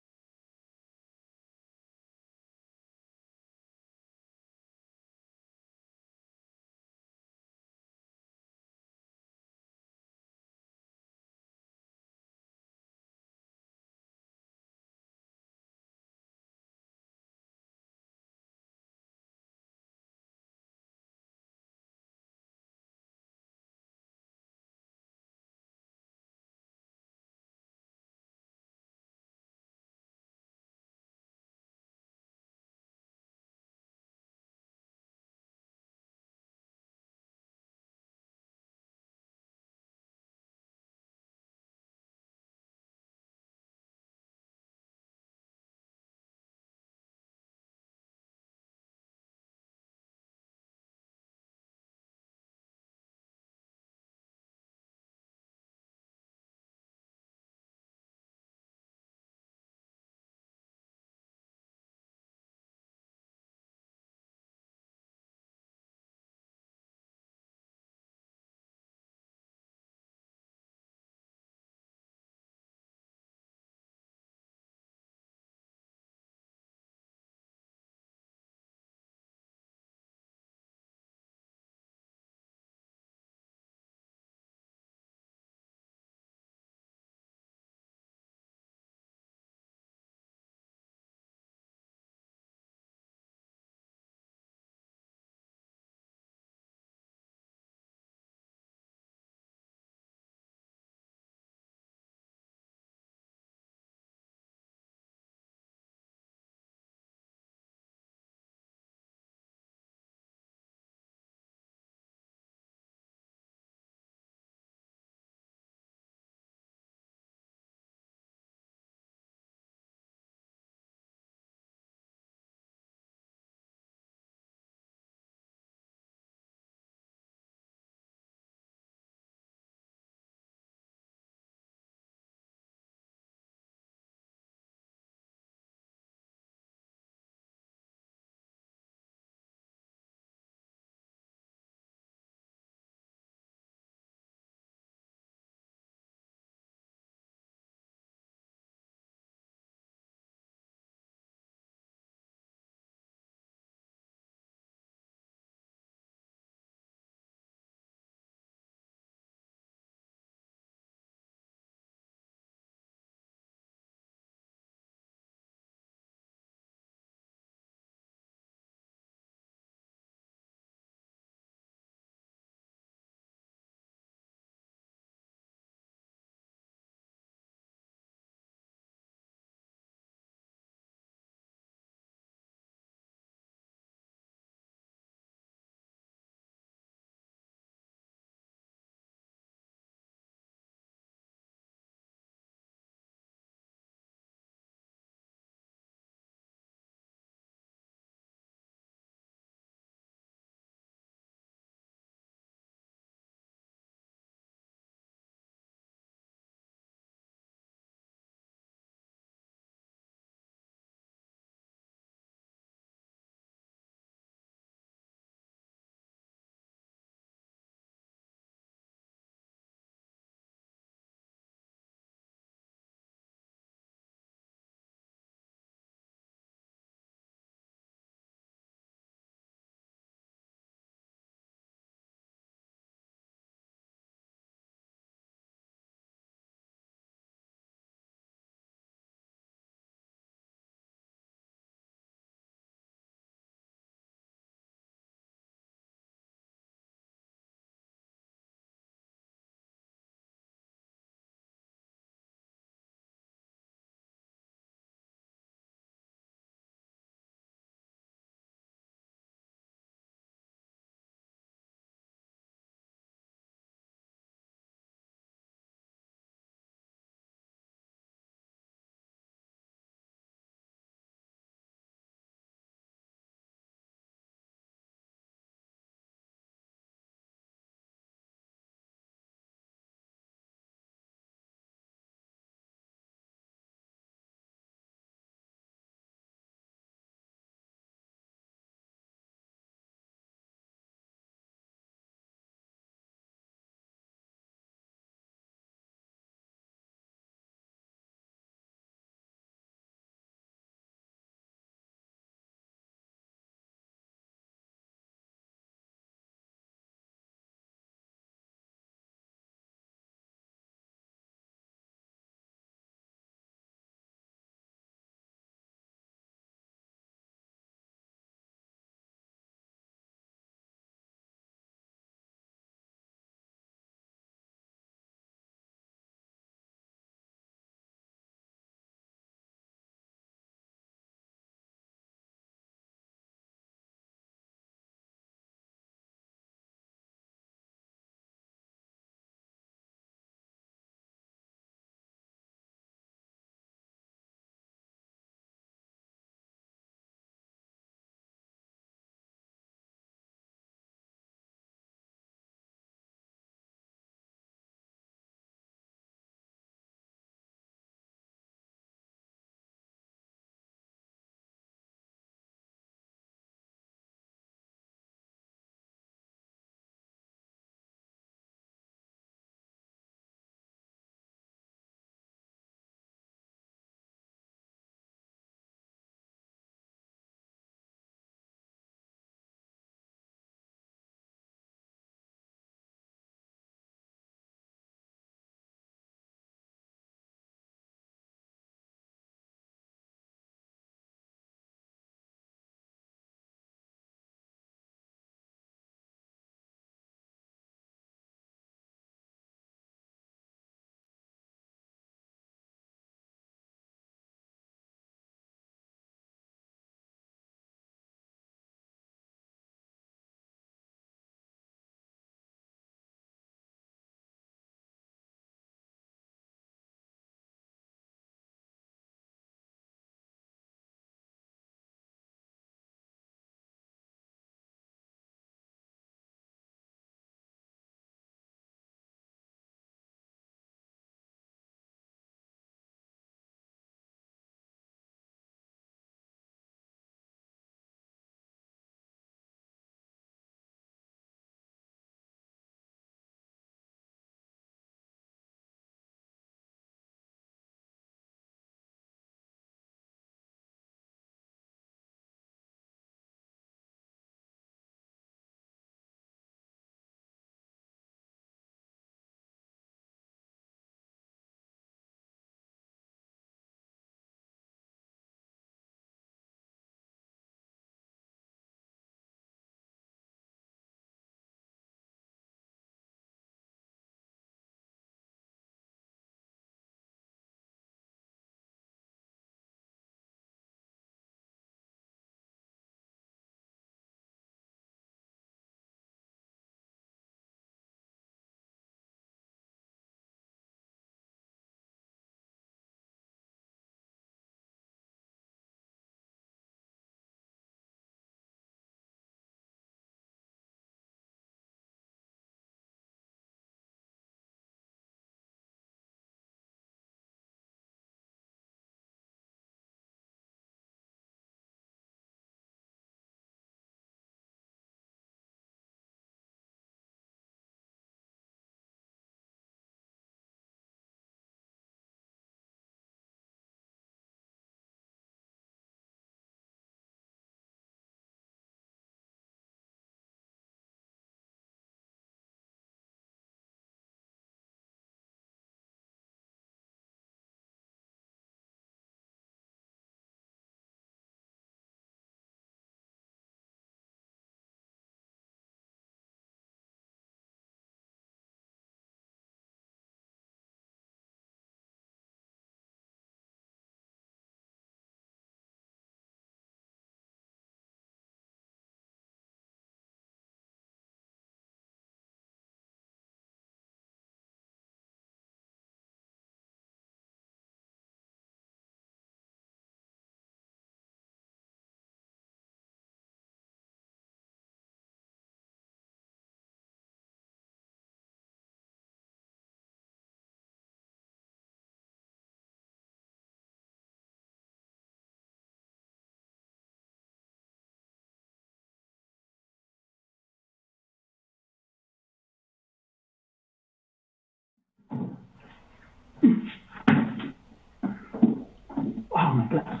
Oh, my goodness.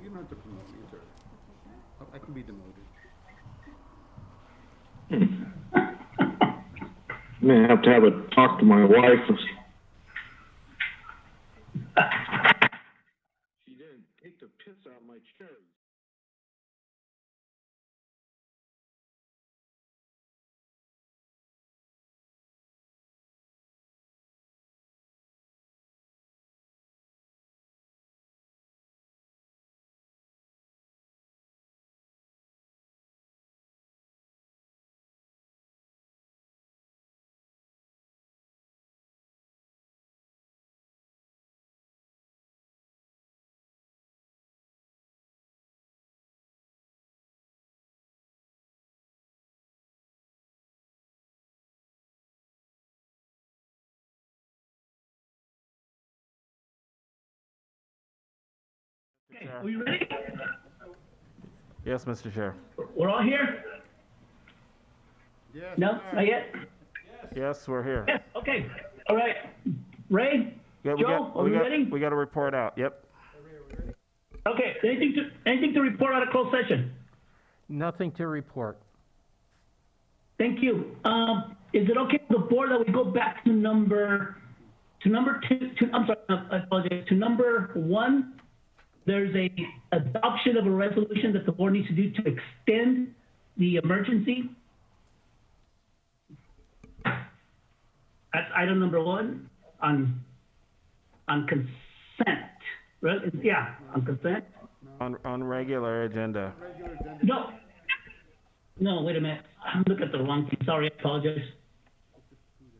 You don't have to promote me, sir. I can be demoted. May have to have a talk to my wife. She didn't take the piss out of my cherries. Okay, are we ready? Yes, Mr. Chair. We're all here? Yes. No, not yet? Yes, we're here. Yes, okay. All right. Ray? Joe, are we ready? We got a report out, yep. Okay, anything to report out of closed session? Nothing to report. Thank you. Is it okay with the board that we go back to number two, I'm sorry, I apologize, to number 1? There's a adoption of a resolution that the board needs to do to extend the emergency. That's item number 1 on consent, right? Yeah, on consent. On regular agenda. No, wait a minute. I'm looking at the wrong thing. Sorry, I apologize.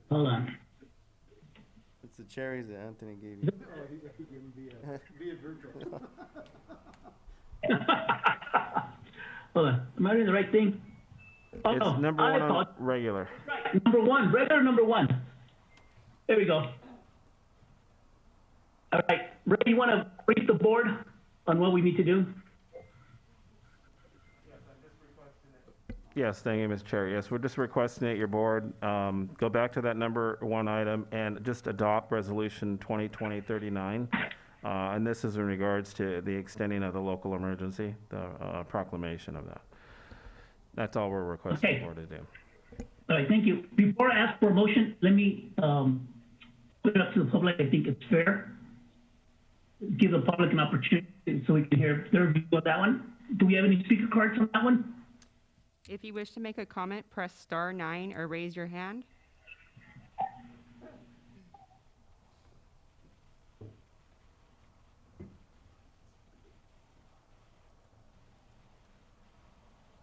Hold on. It's the cherries that Anthony gave you. Be it virtual. Hold on. Am I doing the right thing? Oh, It's number 1 on regular. right. Number 1, regular number 1. There we go. All right. Ray, you want to brief the board on what we need to do? Yes, thank you, Mr. Chair. Yes, we're just requesting that your board go back to that number 1 item and just adopt Resolution 2020-39. And this is in regards to the extending of the local emergency, the proclamation of that. That's all we're requesting the board to do. All right, thank you. Before I ask for a motion, let me put it up to the public. I think it's fair. Give the public an opportunity so we can hear their view of that one. Do we have any speaker cards on that one? If you wish to make a comment, press star 9 or raise your hand.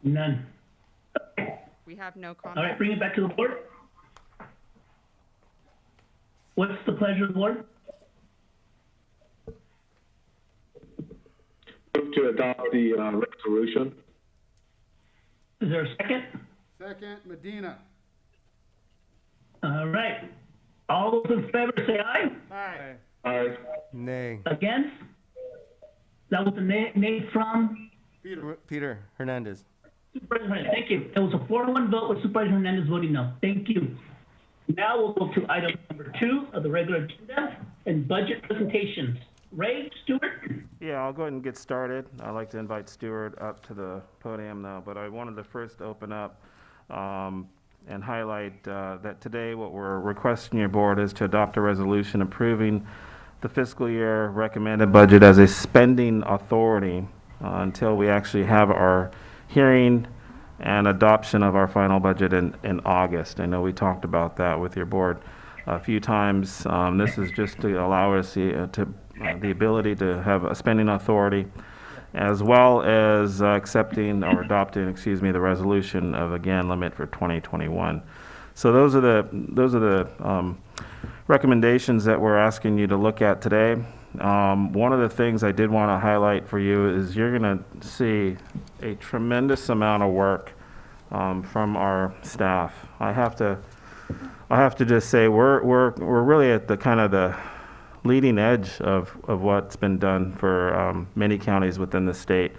None. We have no All comments. right, bring it back to the board. What's the pleasure of the board? Move to adopt the resolution. Is there a second? Second, Medina. All right. All those in favor say aye. Aye. Aye. Nay. Against? That was a nay from Peter Hernandez. Supervisor Hernandez. Thank you. It was a 4-1 vote with Supervisor Hernandez voting no. Thank you. Now we'll go to item number 2 of the regular agenda and budget presentations. Ray, Stewart? Yeah, I'll go ahead and get started. I'd like to invite Stuart up to the podium now, but I wanted to first open up and highlight that today what we're requesting your board is to adopt a resolution approving the fiscal year recommended budget as a spending authority until we actually have our hearing and adoption of our final budget in August. I know we talked about that with your board a few times. This is just to allow us the ability to have a spending authority, as well as accepting or adopting, the resolution of, again, limit for 2021. So those are the recommendations that we're asking you to look at today. One of the things I did want to highlight for you is you're going to see a tremendous amount of work from our staff. I have to just say we're really at the kind of the leading edge of what's been done for many counties within the state.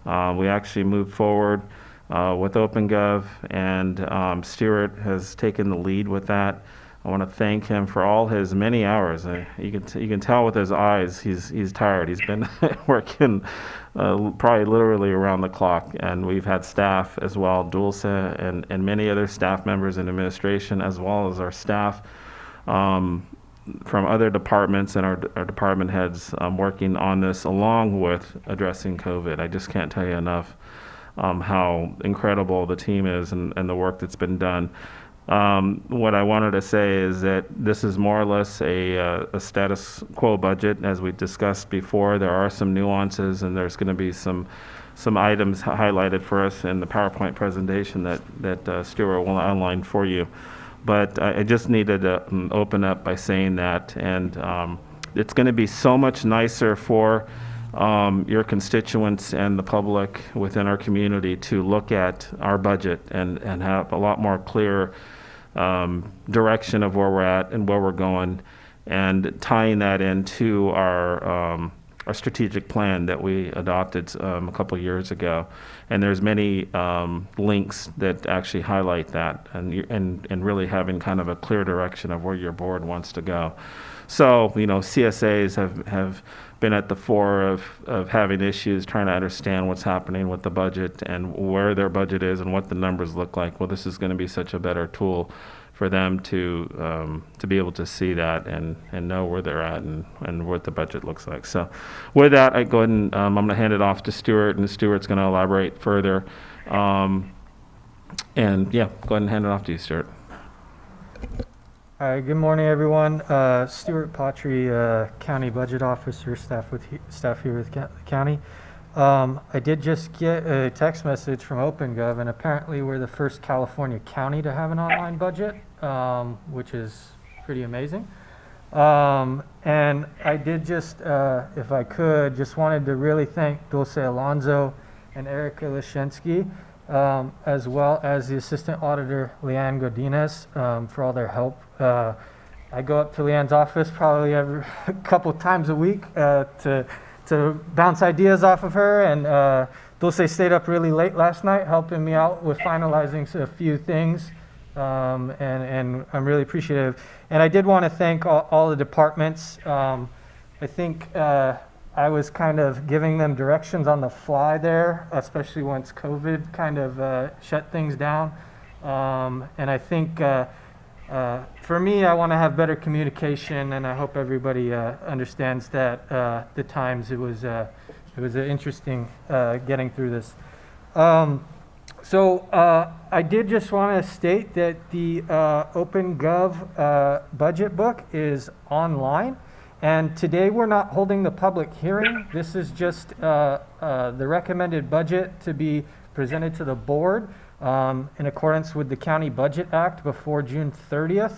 We actually moved forward with OpenGov, and Stuart has taken the lead with that. I want to thank him for all his many hours. You can tell with his eyes he's tired. He's been working probably literally around the clock, and we've had staff as well, Dulce and many other staff members in administration, as well as our staff from other departments and our department heads working on this along with addressing COVID. I just can't tell you enough how incredible the team is and the work that's been done. What I wanted to say is that this is more or less a status quo budget, as we discussed before. There are some nuances, and there's going to be some items highlighted for us in the PowerPoint presentation that Stuart will outline for you. But I just needed to open up by saying that, and it's going to be so much nicer for your constituents and the public within our community to look at our budget and have a lot more clear direction of where we're at and where we're going, and tying that into our strategic plan that we adopted a couple of years ago. And there's many links that actually highlight that, and really having kind of a clear direction of where your board wants to go. So, CSAs have been at the fore of having issues trying to understand what's happening with the budget and where their budget is and what the numbers look like. Well, this is going to be such a better tool for them to be able to see that and know where they're at and what the budget looks like. So with that, I go ahead and I'm going to hand it off to Stuart, and Stuart's going to elaborate further. And yeah, go ahead and hand it off to you, Stuart. Good morning, everyone. Stuart Patry, County Budget Officer, staff here with the county. I did just get a text message from OpenGov, and apparently we're the first California county to have an online budget, which is pretty amazing. And I did just, if I could, just wanted to really thank Dulce Alonso and Erica Leszczynski, as well as the Assistant Auditor, Leanne Godinez, for all their help. I go up to Leanne's office probably every couple times a week to bounce ideas off of her, and Dulce stayed up really late last night helping me out with finalizing a few things, and I'm really appreciative. And I did want to thank all the departments. I think I was kind of giving them directions on the fly there, especially once COVID kind of shut things down. And I think for me, I want to have better communication, and I hope everybody understands that the times it was interesting getting through this. So I did just want to state that the OpenGov budget book is online. And today we're not holding the public hearing. This is just the recommended budget to be presented to the board in accordance with the County Budget Act before June 30th.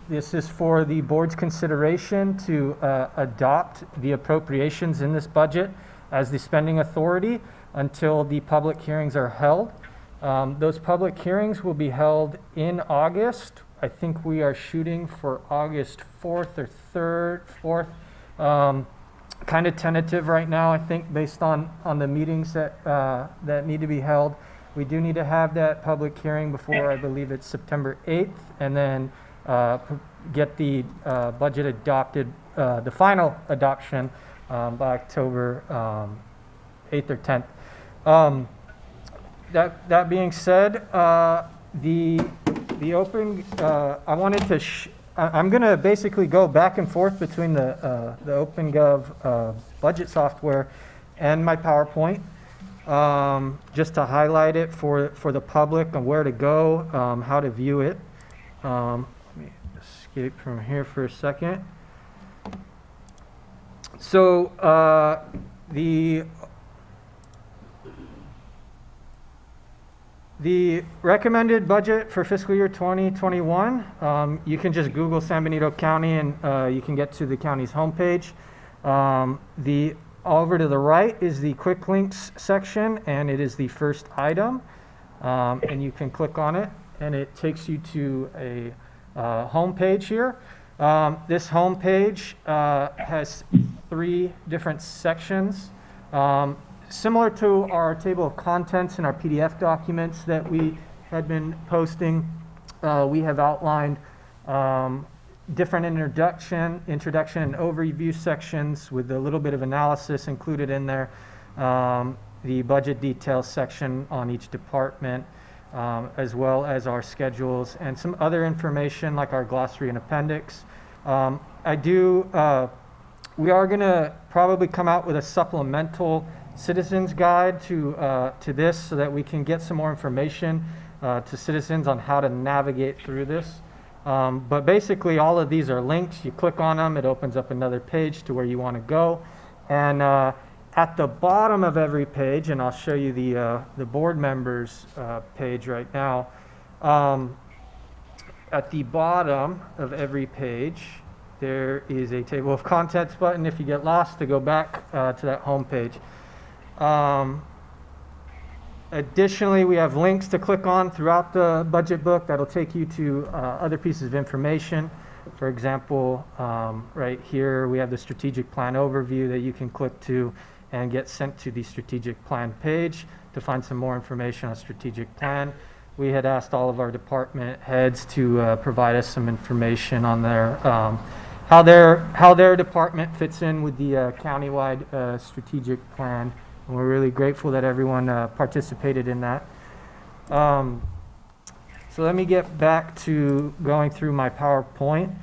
This is for the board's consideration to adopt the appropriations in this budget as the spending authority until the public hearings are held. Those public hearings will be held in August. I think we are shooting for August 4th or 3rd, 4th. Kind of tentative right now, I think, based on the meetings that need to be held. We do need to have that public hearing before, I believe it's September 8th, and then get the budget adopted, the final adoption by October 8th or 10th. That being said, the open, I wanted to, I'm going to basically go back and forth between the OpenGov budget software and my PowerPoint, just to highlight it for the public and where to go, how to view it. Let me escape from here for a second. So the The recommended budget for fiscal year 2021, you can just Google San Benito County and you can get to the county's homepage. Over to the right is the quick links section, and it is the first item. And you can click on it, and it takes you to a homepage here. This homepage has 3 different sections. Similar to our table of contents in our PDF documents that we had been posting, we have outlined different introduction and overview sections with a little bit of analysis included in there. The budget details section on each department, as well as our schedules and some other information like our glossary and appendix. We are going to probably come out with a supplemental citizens guide to this so that we can get some more information to citizens on how to navigate through this. But basically all of these are links. You click on them, it opens up another page to where you want to go. And at the bottom of every page, and I'll show you the board members page right now. At the bottom of every page, there is a table of contents button if you get lost to go back to that home page. Additionally, we have links to click on throughout the budget book that'll take you to other pieces of information. For example, right here we have the strategic plan overview that you can click to and get sent to the strategic plan page to find some more information on strategic plan. We had asked all of our department heads to provide us some information on their how their department fits in with the countywide strategic plan. And we're really grateful that everyone participated in that. So let me get back to going through my PowerPoint.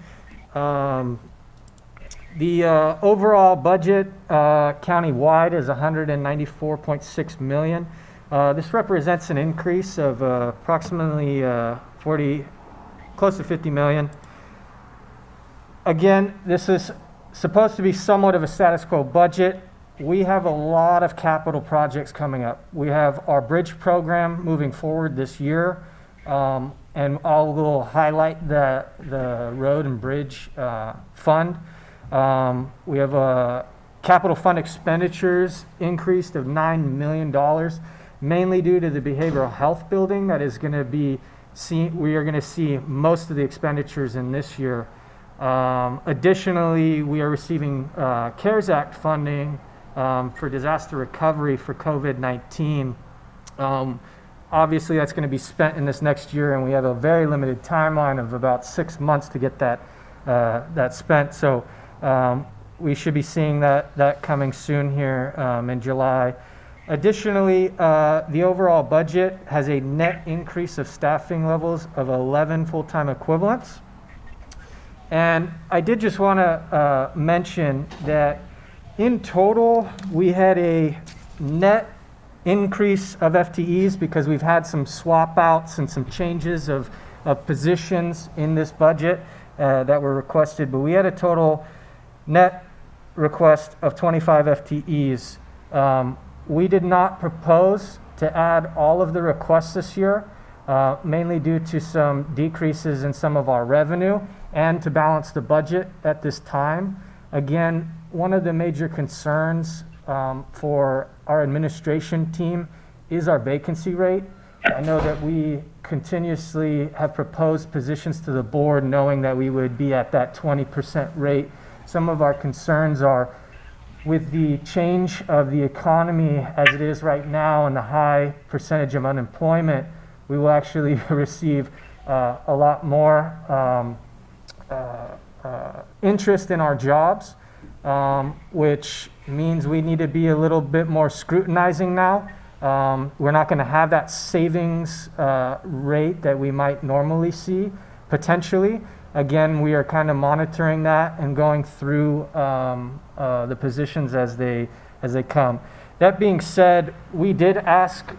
The overall budget countywide is $194.6 million. This represents an increase of approximately close to 50 million. Again, this is supposed to be somewhat of a status quo budget. We have a lot of capital projects coming up. We have our bridge program moving forward this year, and I will highlight the road and bridge fund. We have a capital fund expenditures increased of $9 million, mainly due to the behavioral health building that is going to be we are going to see most of the expenditures in this year. Additionally, we are receiving CARES Act funding for disaster recovery for COVID-19. Obviously, that's going to be spent in this next year, and we have a very limited timeline of about 6 months to get that spent. So we should be seeing that coming soon here in July. Additionally, the overall budget has a net increase of staffing levels of 11 full-time equivalents. And I did just want to mention that in total, we had a net increase of FTEs because we've had some swap outs and some changes of positions in this budget that were requested, but we had a total net request of 25 FTEs. We did not propose to add all of the requests this year, mainly due to some decreases in some of our revenue and to balance the budget at this time. Again, one of the major concerns for our administration team is our vacancy rate. I know that we continuously have proposed positions to the board knowing that we would be at that 20% rate. Some of our concerns are with the change of the economy as it is right now and the high percentage of unemployment, we will actually receive a lot more interest in our jobs, which means we need to be a little bit more scrutinizing now. We're not going to have that savings rate that we might normally see, potentially. Again, we are kind of monitoring that and going through the positions as they come. That being said, we did ask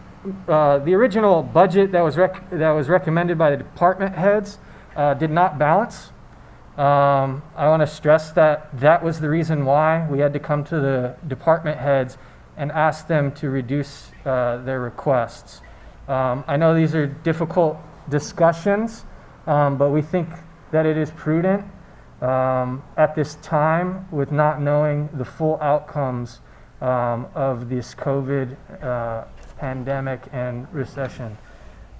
the original budget that was recommended by the department heads did not balance. I want to stress that was the reason why we had to come to the department heads and ask them to reduce their requests. I know these are difficult discussions, but we think that it is prudent at this time, with not knowing the full outcomes of this COVID pandemic and recession.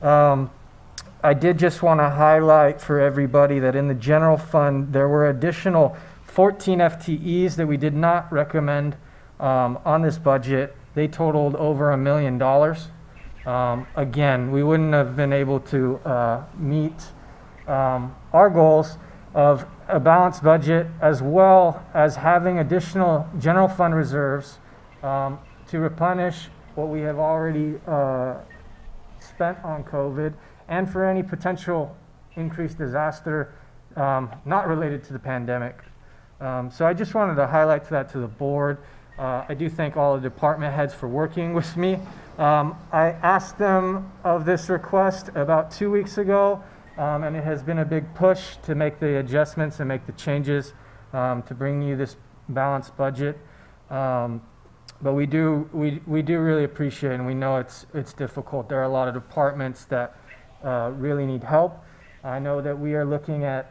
I did just want to highlight for everybody that in the general fund, there were additional 14 FTEs that we did not recommend on this budget. They totaled over $1 million. Again, we wouldn't have been able to meet our goals of a balanced budget, as well as having additional general fund reserves to replenish what we have already spent on COVID, and for any potential increased disaster not related to the pandemic. So I just wanted to highlight that to the board. I do thank all the department heads for working with me. I asked them of this request about 2 weeks ago, and it has been a big push to make the adjustments and make the changes to bring you this balanced budget. But we do really appreciate it, and we know it's difficult. There are a lot of departments that really need help. I know that we are looking at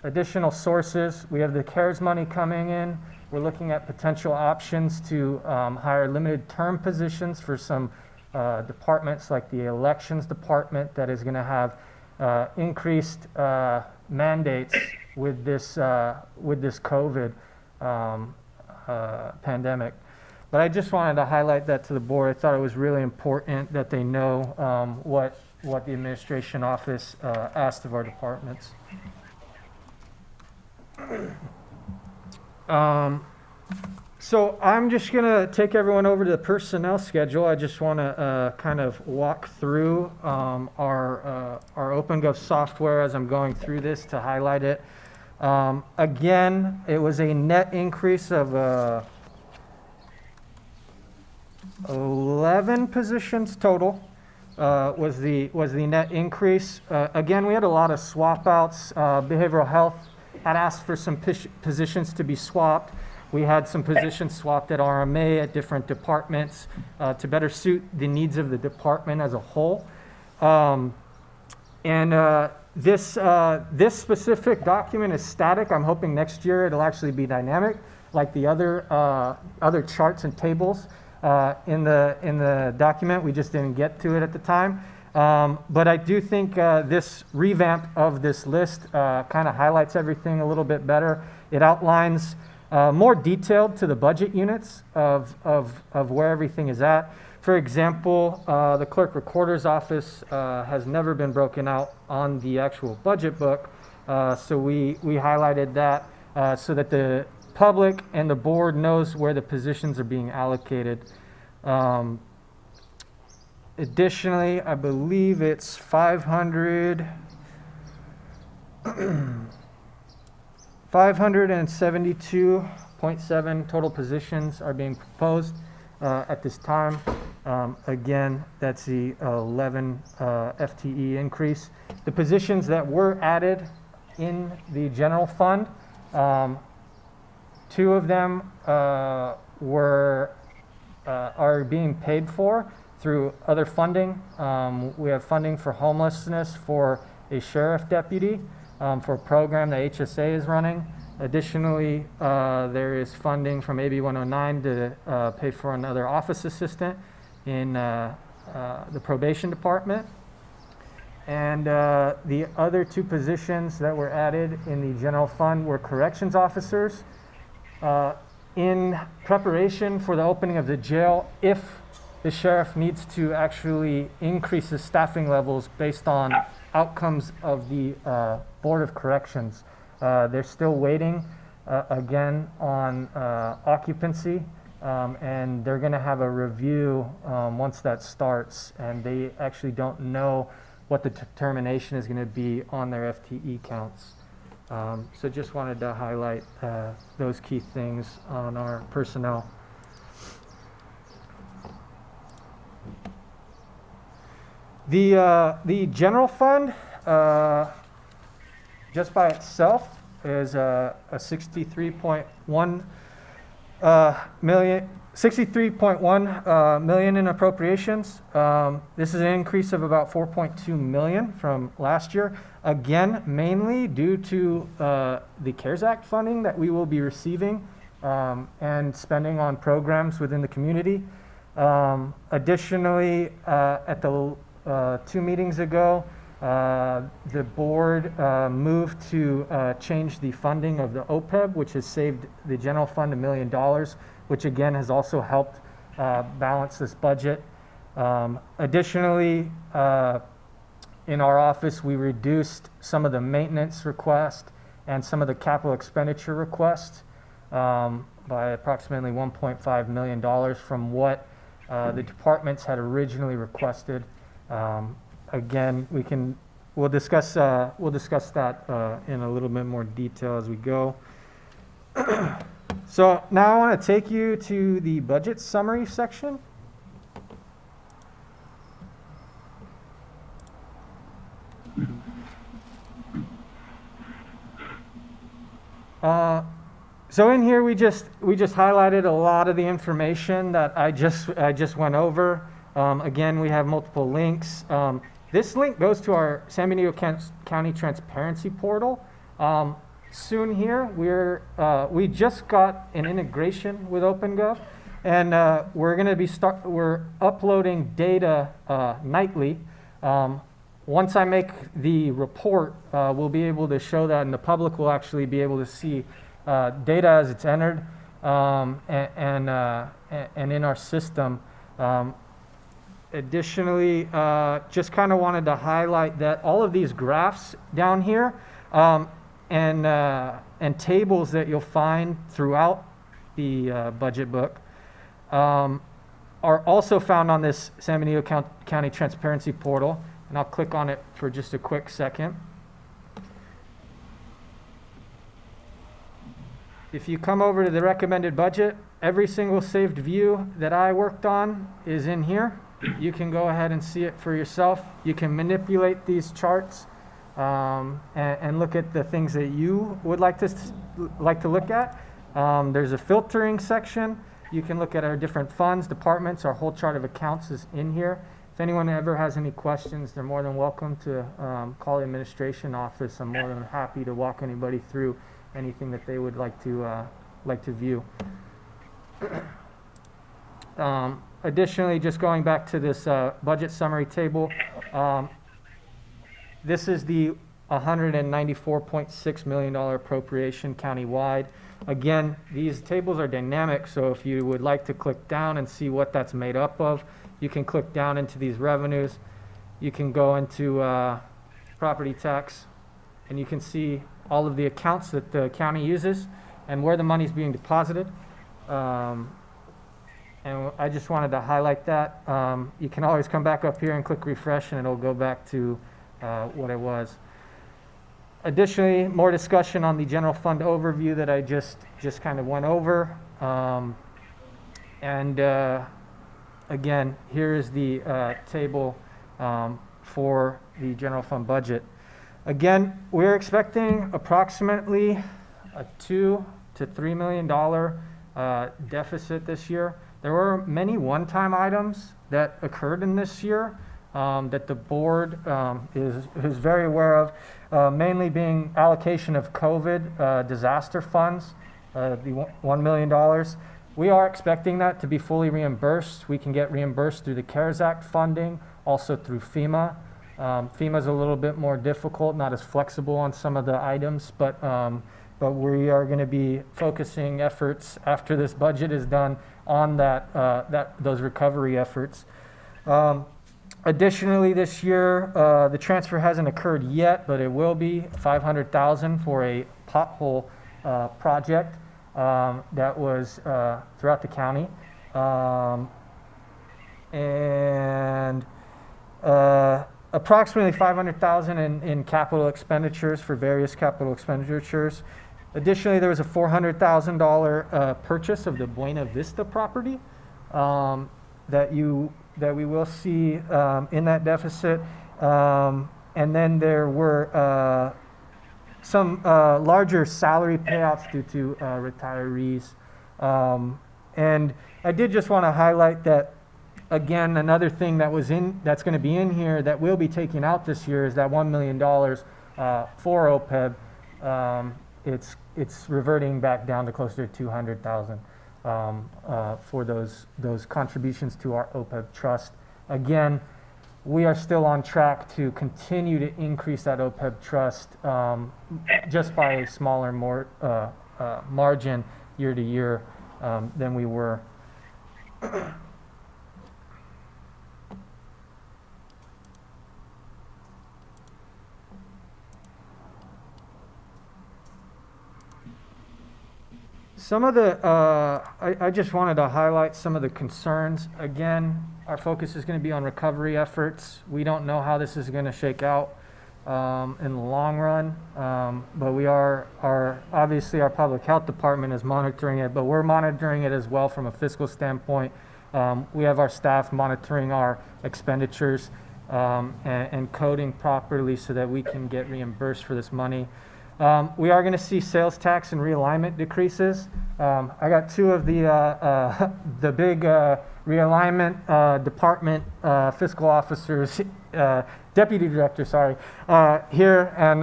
additional sources. We have the CARES money coming in. We're looking at potential options to hire limited term positions for some departments, like the elections department, that is going to have increased mandates with this COVID pandemic. But I just wanted to highlight that to the board. I thought it was really important that they know what the administration office asked of our departments. So I'm just going to take everyone over to the personnel schedule. I just want to kind of walk through our OpenGov software as I'm going through this to highlight it. Again, it was a net increase of 11 positions total. Was the net increase. Again, we had a lot of swap outs. Behavioral health had asked for some positions to be swapped. We had some positions swapped at RMA at different departments to better suit the needs of the department as a whole. This specific document is static. I'm hoping next year it'll actually be dynamic, like the other charts and tables in the document. We just didn't get to it at the time. But I do think this revamp of this list kind of highlights everything a little bit better. It outlines more detailed to the budget units of where everything is at. For example, the clerk recorder's office has never been broken out on the actual budget book. So we highlighted that so that the public and the board knows where the positions are being allocated. Additionally, I believe it's 572.7 total positions are being proposed at this time. Again, that's the 11 FTE increase. The positions that were added in the general fund, 2 of them are being paid for through other funding. We have funding for homelessness for a sheriff deputy for a program that HSA is running. Additionally, there is funding from AB 109 to pay for another office assistant in the probation department. And the other 2 positions that were added in the general fund were corrections officers. In preparation for the opening of the jail, if the sheriff needs to actually increase his staffing levels based on outcomes of the Board of Corrections. They're still waiting again on occupancy, and they're going to have a review once that starts, and they actually don't know what the determination is going to be on their FTE counts. So just wanted to highlight those key things on our personnel. The general fund, just by itself, is a 63.1 million, 63.1 million in appropriations. This is an increase of about 4.2 million from last year. Again, mainly due to the CARES Act funding that we will be receiving and spending on programs within the community. Additionally, at the 2 meetings ago, the board moved to change the funding of the OPEB, which has saved the general fund $1 million, which again has also helped balance this budget. Additionally, in our office, we reduced some of the maintenance requests and some of the capital expenditure requests by approximately $1.5 million from what the departments had originally requested. Again, we'll discuss that in a little bit more detail as we go. So now I want to take you to the budget summary section. So in here we just highlighted a lot of the information that I just went over. Again, we have multiple links. This link goes to our San Benito County Transparency Portal. Soon here, we just got an integration with OpenGov, and we're uploading data nightly. Once I make the report, we'll be able to show that, and the public will actually be able to see data as it's entered and in our system. Additionally, just kind of wanted to highlight that all of these graphs down here and tables that you'll find throughout the budget book are also found on this San Benito County Transparency Portal, and I'll click on it for just a quick second. If you come over to the recommended budget, every single saved view that I worked on is in here. You can go ahead and see it for yourself. You can manipulate these charts and look at the things that you would like to look at. There's a filtering section. You can look at our different funds, departments. Our whole chart of accounts is in here. If anyone ever has any questions, they're more than welcome to call the administration office. I'm more than happy to walk anybody through anything that they would like to view. Additionally, just going back to this budget summary table, this is the $194.6 million appropriation countywide. Again, these tables are dynamic, so if you would like to click down and see what that's made up of, you can click down into these revenues. You can go into property tax, and you can see all of the accounts that the county uses and where the money is being deposited. And I just wanted to highlight that. You can always come back up here and click refresh, and it'll go back to what it was. Additionally, more discussion on the general fund overview that I just kind of went over. Again, here is the table for the general fund budget. Again, we're expecting approximately a $2 to $3 million deficit this year. There were many one-time items that occurred in this year that the board is very aware of, mainly being allocation of COVID disaster funds, the $1 million. We are expecting that to be fully reimbursed. We can get reimbursed through the CARES Act funding, also through FEMA. FEMA is a little bit more difficult, not as flexible on some of the items, but we are going to be focusing efforts after this budget is done on those recovery efforts. Additionally, this year, the transfer hasn't occurred yet, but it will be $500,000 for a pothole project that was throughout the county. Approximately $500,000 in capital expenditures for various capital expenditures. Additionally, there was a $400,000 purchase of the Buena Vista property that we will see in that deficit. And then there were some larger salary payouts due to retirees. And I did just want to highlight that, again, another thing that's going to be in here that we'll be taking out this year is that $1 million for OPEB. It's reverting back down to closer to 200,000 for those contributions to our OPEB trust. Again, we are still on track to continue to increase that OPEB trust just by a smaller margin year to year than we were. Some of the, I just wanted to highlight some of the concerns. Again, our focus is going to be on recovery efforts. We don't know how this is going to shake out in the long run, but we obviously our public health department is monitoring it, but we're monitoring it as well from a fiscal standpoint. We have our staff monitoring our expenditures and coding properly so that we can get reimbursed for this money. We are going to see sales tax and realignment decreases. I got two of the big realignment department fiscal officers, deputy director, here, and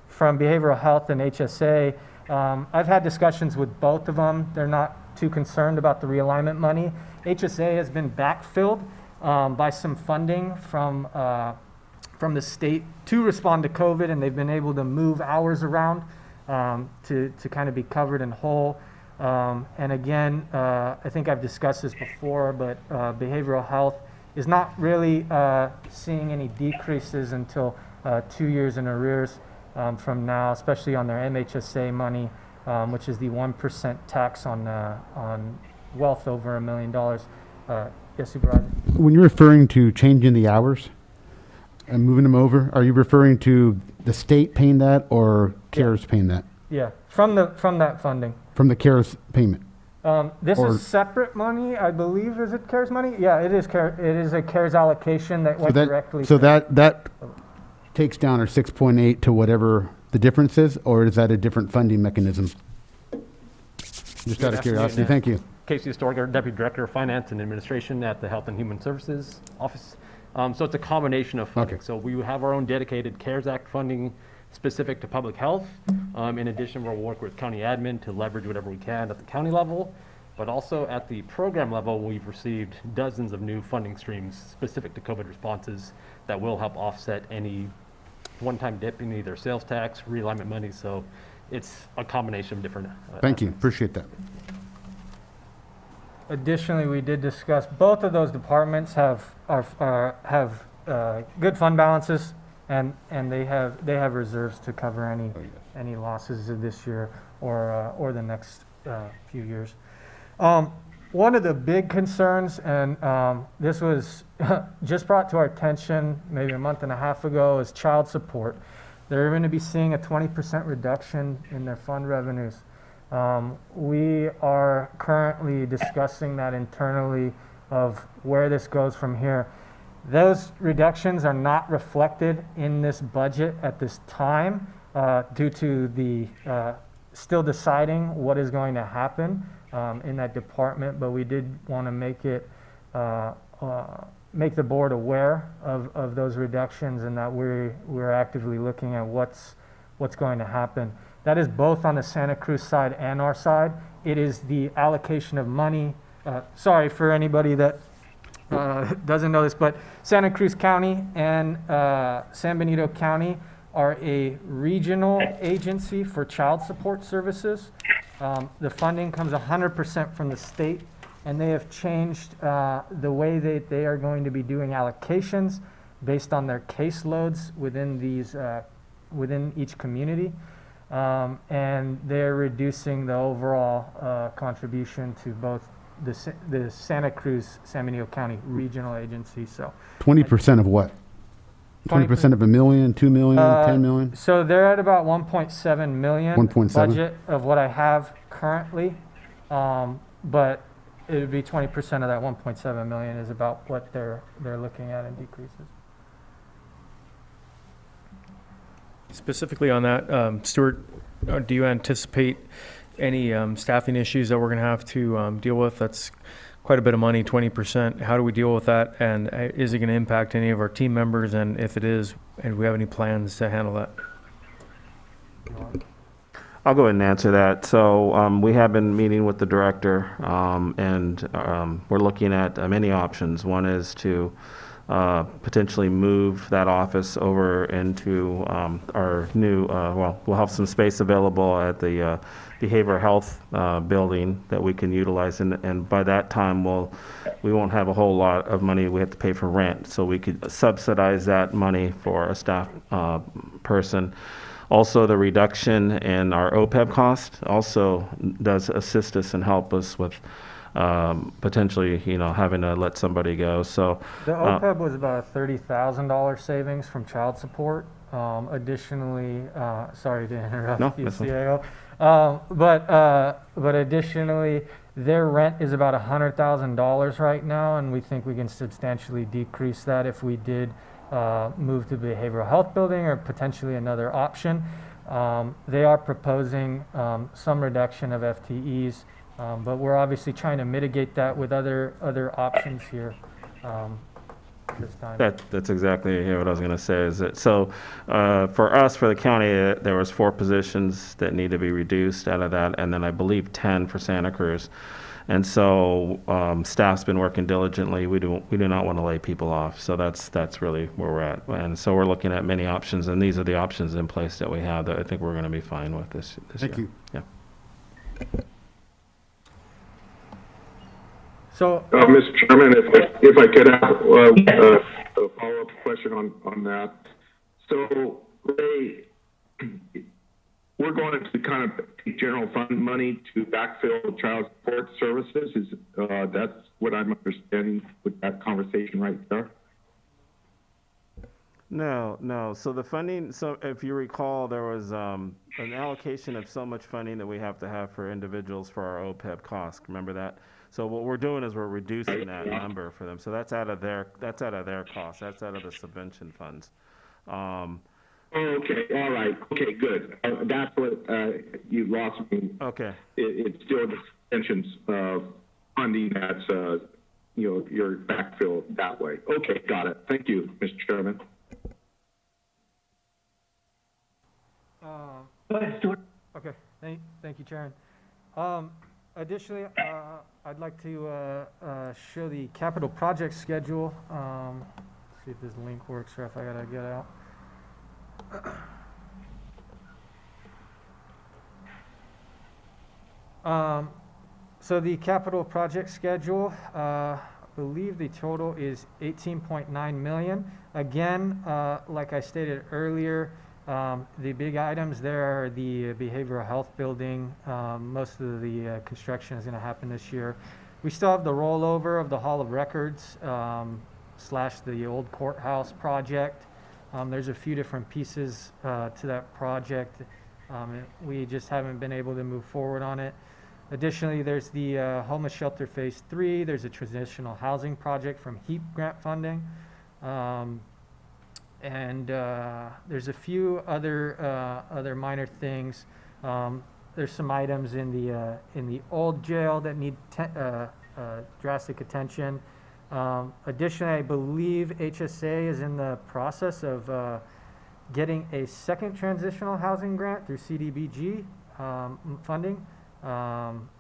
from behavioral health and HSA. I've had discussions with both of them. They're not too concerned about the realignment money. HSA has been backfilled by some funding from the state to respond to COVID, and they've been able to move hours around to kind of be covered and whole. And again, I think I've discussed this before, but behavioral health is not really seeing any decreases until 2 years in arrears from now, especially on their MHSA money, which is the 1% tax on wealth over $1 million. Yes, Supervisor? When you're referring to changing the hours and moving them over, are you referring to the state paying that or CARES paying that? Yeah, from that funding. From the CARES payment? This is separate money, I believe. Is it CARES money? Yeah, it is. It is a CARES allocation that went directly. So that takes down our 6.8 to whatever the difference is, or is that a different funding mechanism? Just out of curiosity. Thank you. Casey Storger, Deputy Director of Finance and Administration at the Health and Human Services Office. So it's a combination of funding. Okay. So we have our own dedicated CARES Act funding specific to public health. In addition, we'll work with county admin to leverage whatever we can at the county level, but also at the program level, we've received dozens of new funding streams specific to COVID responses that will help offset any one-time dip in either sales tax, realignment money. So it's a combination of different. Thank you. Appreciate that. Additionally, we did discuss both of those departments have good fund balances, and they have reserves to cover any losses of this year or the next few years. One of the big concerns, and this was just brought to our attention maybe a month and a half ago, is child support. They're going to be seeing a 20% reduction in their fund revenues. We are currently discussing that internally of where this goes from here. Those reductions are not reflected in this budget at this time due to the still deciding what is going to happen in that department, but we did want to make the board aware of those reductions and that we're actively looking at what's going to happen. That is both on the Santa Cruz side and our side. It is the allocation of money. Sorry for anybody that doesn't know this, but Santa Cruz County and San Benito County are a regional agency for child support services. The funding comes 100% from the state, and they have changed the way that they are going to be doing allocations based on their caseloads within each community. And they're reducing the overall contribution to both the Santa Cruz, San Benito County regional agency. So 20% of what? 20% of $1 million, $2 million, $10 million? So they're at about 1.7 million 1.7 budget of what I have currently. But it would be 20% of that 1.7 million is about what they're looking at in decreases. Specifically on that, Stuart, do you anticipate any staffing issues that we're going to have to deal with. That's quite a bit of money, 20%. How do we deal with that? And is it going to impact any of our team members? And if it is, and do we have any plans to handle that? I'll go ahead and answer that. So we have been meeting with the director, and we're looking at many options. One is to potentially move that office over into our new, we'll have some space available at the behavioral health building that we can utilize. And by that time, we won't have a whole lot of money we have to pay for rent. So we could subsidize that money for a staff person. Also, the reduction in our OPEB cost also does assist us and help us with potentially, having to let somebody go. So The OPEB was about a $30,000 savings from child support. Additionally, sorry to interrupt No, you, that's fine. CAO. But additionally, their rent is about $100,000 right now, and we think we can substantially decrease that if we did move to behavioral health building or potentially another option. They are proposing some reduction of FTEs, but we're obviously trying to mitigate that with other options here this time. That's exactly what I was going to say. Is that so? For us, for the county, there was 4 positions that need to be reduced out of that, and then I believe 10 for Santa Cruz. And so staff's been working diligently. We do not want to lay people off. So that's really where we're at. And so we're looking at many options, and these are the options in place that we have that I think we're going to be fine with this year. Thank you. Yeah. So, Mr. Chairman, if I could have a follow-up question on that. So, Ray, we're going to kind of take general fund money to backfill child support services. That's what I'm understanding with that conversation right there? No. So the funding, if you recall, there was an allocation of so much funding that we have to have for individuals for our OPEB costs. Remember that? So what we're doing is we're reducing that number for them. So that's out of their costs. That's out of the subvention funds. Okay, all right. Okay, good. That's what you lost me. Okay. It's still the pensions funding that's your backfill that way. Okay, got it. Thank you, Mr. Chairman. Go ahead, Stuart. Okay, thank you, Chairman. Additionally, I'd like to show the capital project schedule. See if this link works or if I gotta get out. So the capital project schedule, I believe the total is 18.9 million. Again, like I stated earlier, the big items there are the behavioral health building. Most of the construction is going to happen this year. We still have the rollover of the Hall of Records / the old courthouse project. There's a few different pieces to that project. We just haven't been able to move forward on it. Additionally, there's the homeless shelter phase 3. There's a transitional housing project from HEAP grant funding. And there's a few other minor things. There's some items in the old jail that need drastic attention. Additionally, I believe HSA is in the process of getting a second transitional housing grant through CDBG funding.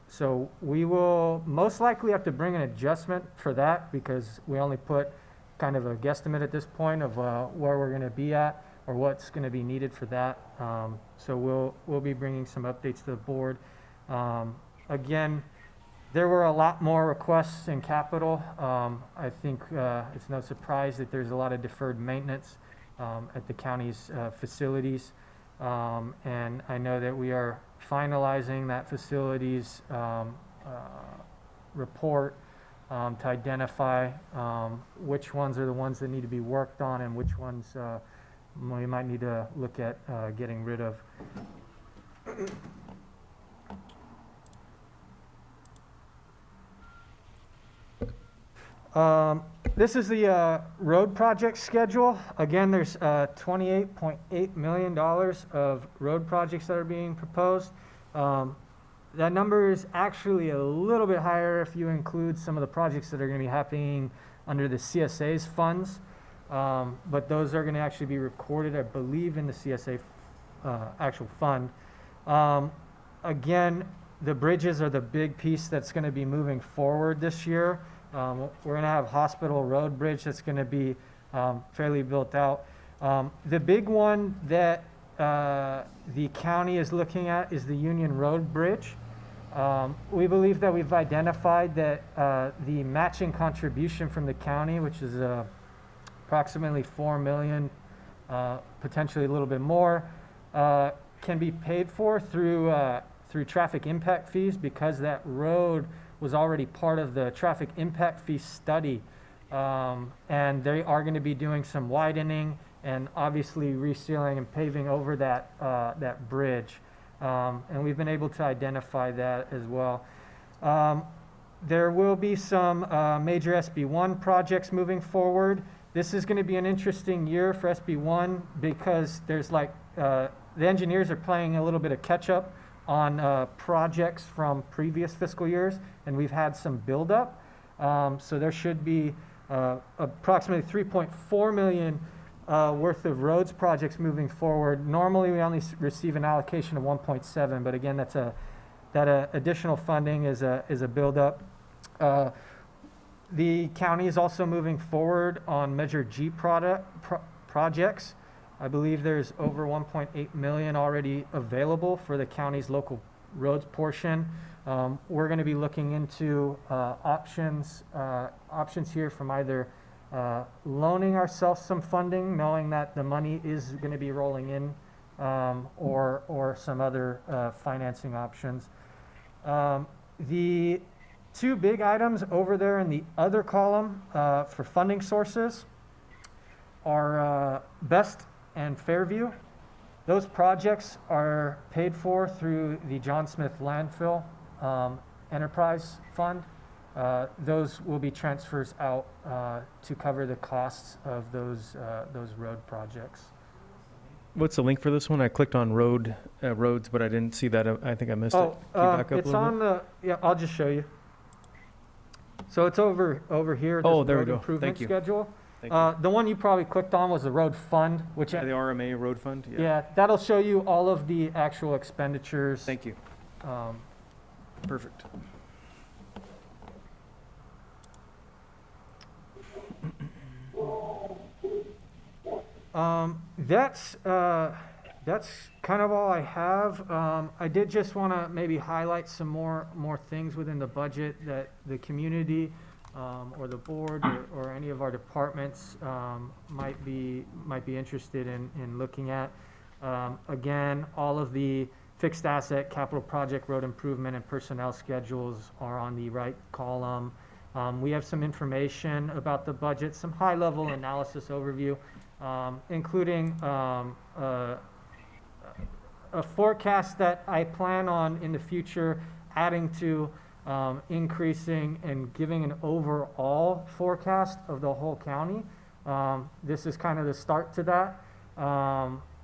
So we will most likely have to bring an adjustment for that because we only put kind of a guesstimate at this point of where we're going to be at or what's going to be needed for that. So we'll be bringing some updates to the board. Again, there were a lot more requests in capital. I think it's no surprise that there's a lot of deferred maintenance at the county's facilities. And I know that we are finalizing that facilities report to identify which ones are the ones that need to be worked on and which ones we might need to look at getting rid of. This is the road project schedule. Again, there's $28.8 million of road projects that are being proposed. That number is actually a little bit higher if you include some of the projects that are going to be happening under the CSA's funds. But those are going to actually be recorded, I believe, in the CSA actual fund. Again, the bridges are the big piece that's going to be moving forward this year. We're going to have Hospital Road Bridge that's going to be fairly built out. The big one that the county is looking at is the Union Road Bridge. We believe that we've identified that the matching contribution from the county, which is approximately $4 million, potentially a little bit more, can be paid for through traffic impact fees, because that road was already part of the traffic impact fee study. And they are going to be doing some widening and obviously resealing and paving over that bridge. And we've been able to identify that as well. There will be some major SB1 projects moving forward. This is going to be an interesting year for SB1 because there's the engineers are playing a little bit of catch up on projects from previous fiscal years, and we've had some buildup. So there should be approximately $3.4 million worth of roads projects moving forward. Normally, we only receive an allocation of 1.7, but again, that additional funding is a buildup. The county is also moving forward on Measure G projects. I believe there's over 1.8 million already available for the county's local roads portion. We're going to be looking into options here from either loaning ourselves some funding, knowing that the money is going to be rolling in, or some other financing options. The two big items over there in the other column for funding sources are Best and Fairview. Those projects are paid for through the John Smith Landfill Enterprise Fund. Those will be transfers out to cover the costs of those road projects. What's the link for this one? I clicked on roads, but I didn't see that. I think I missed it. Can you back up it's a little on bit? yeah, I'll just show you. So it's over here. Oh, this there we road go. improvement Thank you. schedule. Thank you. The one you probably clicked on was the road fund, which The RMA road fund? yeah, that'll show you all of the actual expenditures. Thank you. Perfect. That's kind of all I have. I did just want to maybe highlight some more things within the budget that the community or the board or any of our departments might be interested in looking at. Again, all of the fixed asset, capital project, road improvement, and personnel schedules are on the right column. We have some information about the budget, some high-level analysis overview, including a forecast that I plan on in the future adding to, increasing and giving an overall forecast of the whole county. This is kind of the start to that.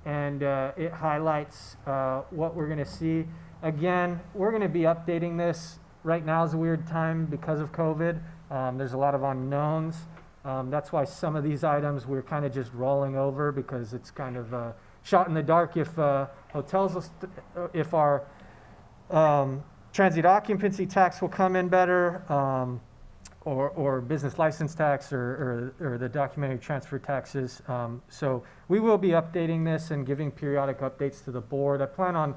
And it highlights what we're going to see. Again, we're going to be updating this. Right now is a weird time because of COVID. There's a lot of unknowns. That's why some of these items we're kind of just rolling over, because it's kind of a shot in the dark if hotels, if our transient occupancy tax will come in better, or business license tax, or the documentary transfer taxes. So we will be updating this and giving periodic updates to the board. I plan on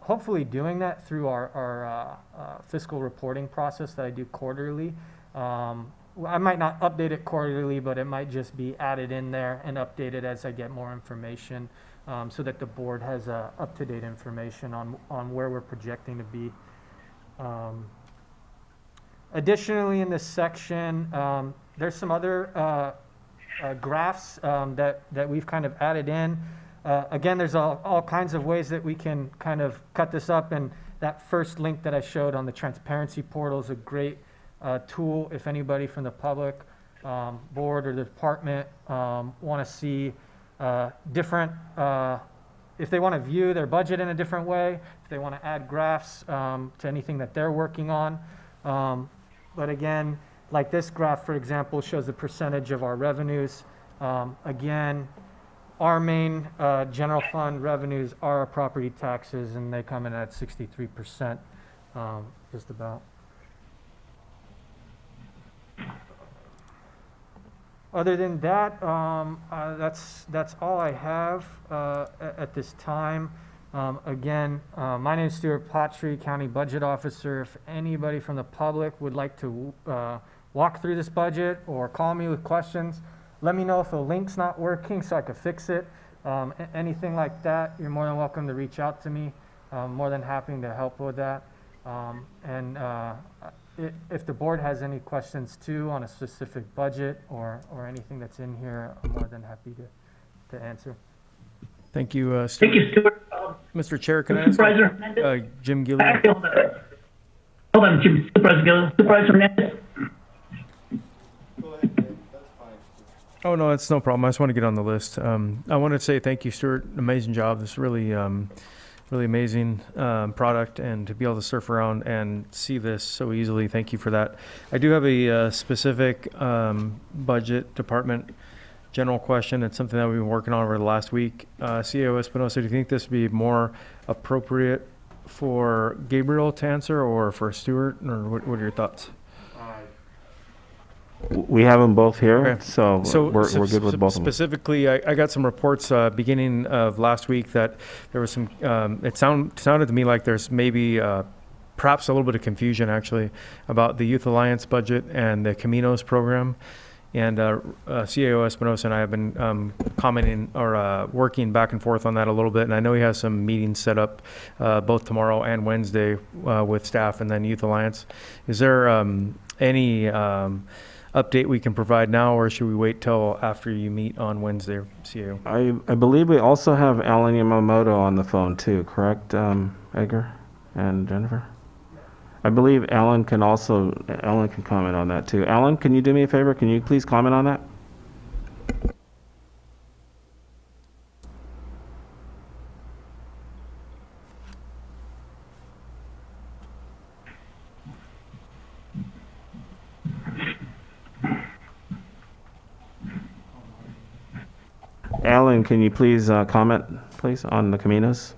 hopefully doing that through our fiscal reporting process that I do quarterly. I might not update it quarterly, but it might just be added in there and updated as I get more information, so that the board has up-to-date information on where we're projecting to be. Additionally, in this section, there's some other graphs that we've kind of added in. Again, there's all kinds of ways that we can kind of cut this up, and that first link that I showed on the transparency portal is a great tool if anybody from the public, board, or the department want to see different if they want to view their budget in a different way, if they want to add graphs to anything that they're working on. But again, like this graph, for example, shows the percentage of our revenues. Again, our main general fund revenues are our property taxes, and they come in at 63%, just about. Other than that, that's all I have at this time. Again, my name is Stuart Patry, County Budget Officer. If anybody from the public would like to walk through this budget or call me with questions, let me know if a link's not working so I could fix it. Anything like that, you're more than welcome to reach out to me. I'm more than happy to help with that. If the board has any questions too on a specific budget or anything that's in here, I'm more than happy to answer. Thank you, Stuart. Thank you, Stuart. Mr. Chair, can I ask Supervisor Jim Gilliam? Hold on, Jim. Supervisor Gilliam. Supervisor Hernandez. Oh, no, it's no problem. I just want to get on the list. I want to say thank you, Stuart. Amazing job. This really, really amazing product, and to be able to surf around and see this so easily, thank you for that. I do have a specific budget department general question. It's something that we've been working on over the last week. CAO Espinosa, do you think this would be more appropriate for Gabriel to answer or for Stuart, or what are your thoughts? We have them both here, Okay. so we're good with both of them. Specifically, I got some reports beginning of last week that there was some, it sounded to me like there's maybe perhaps a little bit of confusion actually about the Youth Alliance budget and the Caminos program. And CAO Espinosa and I have been commenting or working back and forth on that a little bit. And I know he has some meetings set up both tomorrow and Wednesday with staff and then Youth Alliance. Is there any update we can provide now, or should we wait till after you meet on Wednesday, CAO? I believe we also have Alan Yamamoto on the phone too, correct, Edgar and Jennifer? I believe Alan can comment on that too. Alan, can you do me a favor? Can you please comment on that? Alan, can you please comment, please, on the Caminos?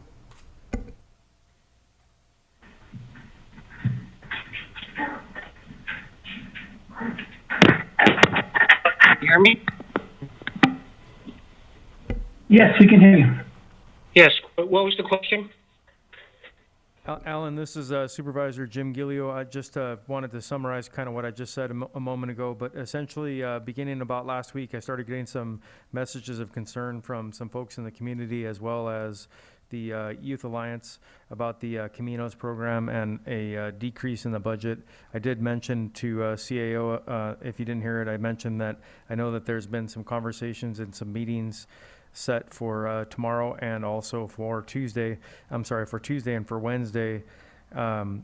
Hear me? Yes, we can hear you. Yes. What was the question? Alan, this is Supervisor Jim Gilliam. I just wanted to summarize kind of what I just said a moment ago, but essentially beginning about last week, I started getting some messages of concern from some folks in the community as well as the Youth Alliance about the Caminos program and a decrease in the budget. I did mention to CAO, if you didn't hear it, I mentioned that I know that there's been some conversations and some meetings set for tomorrow and also for Tuesday. For Tuesday and for Wednesday. That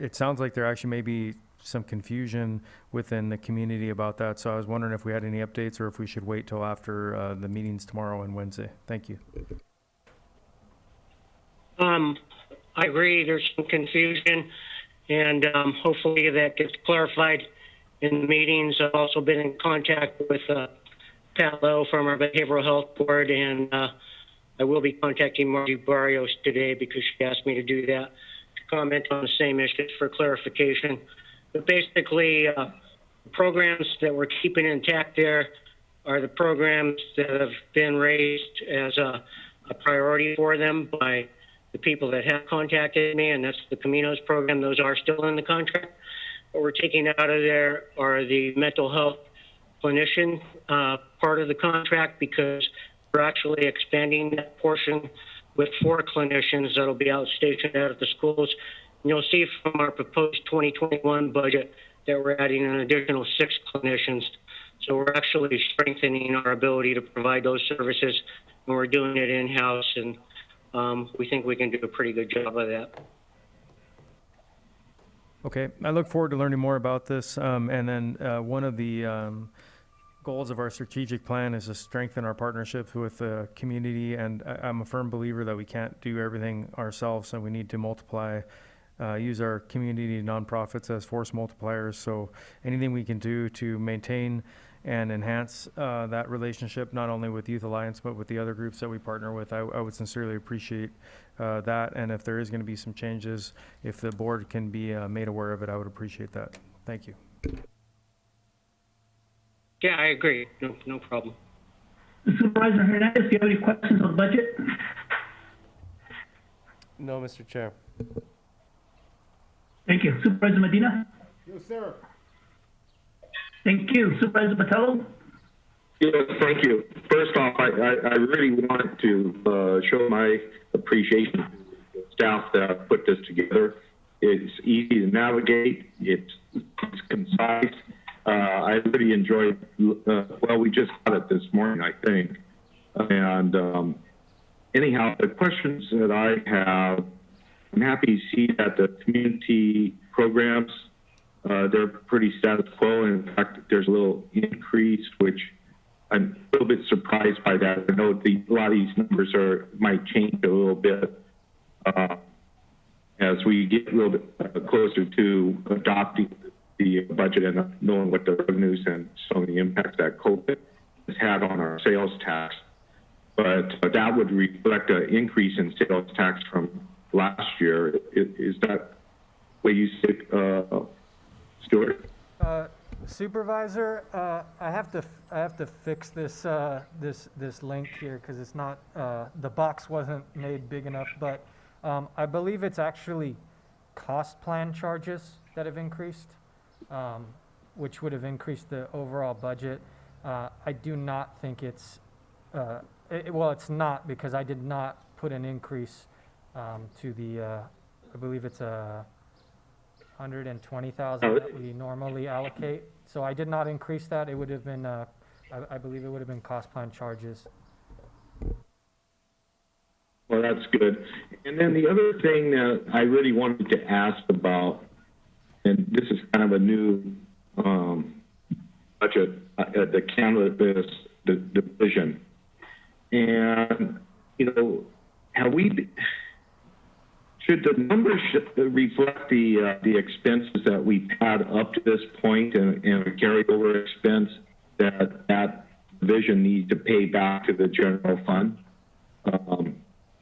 it sounds like there actually may be some confusion within the community about that. So I was wondering if we had any updates or if we should wait till after the meetings tomorrow and Wednesday. Thank you. I agree. There's some confusion, and hopefully that gets clarified in the meetings. I've also been in contact with Pat Lowe from our Behavioral Health Board, and I will be contacting Margie Barrios today because she asked me to do that, to comment on the same issues for clarification. But basically, programs that we're keeping intact there are the programs that have been raised as a priority for them by the people that have contacted me, and that's the Caminos program. Those are still in the contract. What we're taking out of there are the mental health clinician part of the contract, because we're actually expanding that portion with 4 clinicians that'll be out stationed out at the schools. And you'll see from our proposed 2021 budget that we're adding an additional 6 clinicians. So we're actually strengthening our ability to provide those services, and we're doing it in-house, and we think we can do a pretty good job of that. Okay, I look forward to learning more about this. And then one of the goals of our strategic plan is to strengthen our partnerships with the community, and I'm a firm believer that we can't do everything ourselves, so we need to multiply, use our community nonprofits as force multipliers. So anything we can do to maintain and enhance that relationship, not only with Youth Alliance, but with the other groups that we partner with, I would sincerely appreciate that. And if there is going to be some changes, if the board can be made aware of it, I would appreciate that. Thank you. Yeah, I agree. No problem. Supervisor Hernandez, do you have any questions on the budget? No, Mr. Chair. Thank you. Supervisor Medina? Yes, sir. Thank you. Supervisor Patello? Yes, thank you. First off, I really want to show my appreciation to the staff that put this together. It's easy to navigate. It's concise. I really enjoyed, well, we just got it this morning, I think. And anyhow, the questions that I have, I'm happy to see that the community programs, they're pretty status quo. And in fact, there's a little increase, which I'm a little bit surprised by that. I know a lot of these numbers might change a little bit as we get a little bit closer to adopting the budget and knowing what the revenues and some of the impacts that COVID has had on our sales tax. But that would reflect an increase in sales tax from last year. Is that what you say, Stuart? Supervisor, I have to fix this this link here because it's not the box wasn't made big enough. But I believe it's actually cost plan charges that have increased, which would have increased the overall budget. I do not think it's well, it's not, because I did not put an increase to the. I believe it's a 120,000 that we normally allocate. So I did not increase that. It would have been, I believe it would have been cost plan charges. Well, that's good. And then the other thing that I really wanted to ask about, and this is kind of a new budget at the cannabis division. And, have we, should the numbers reflect the expenses that we've had up to this point and a carryover expense that division needs to pay back to the general fund?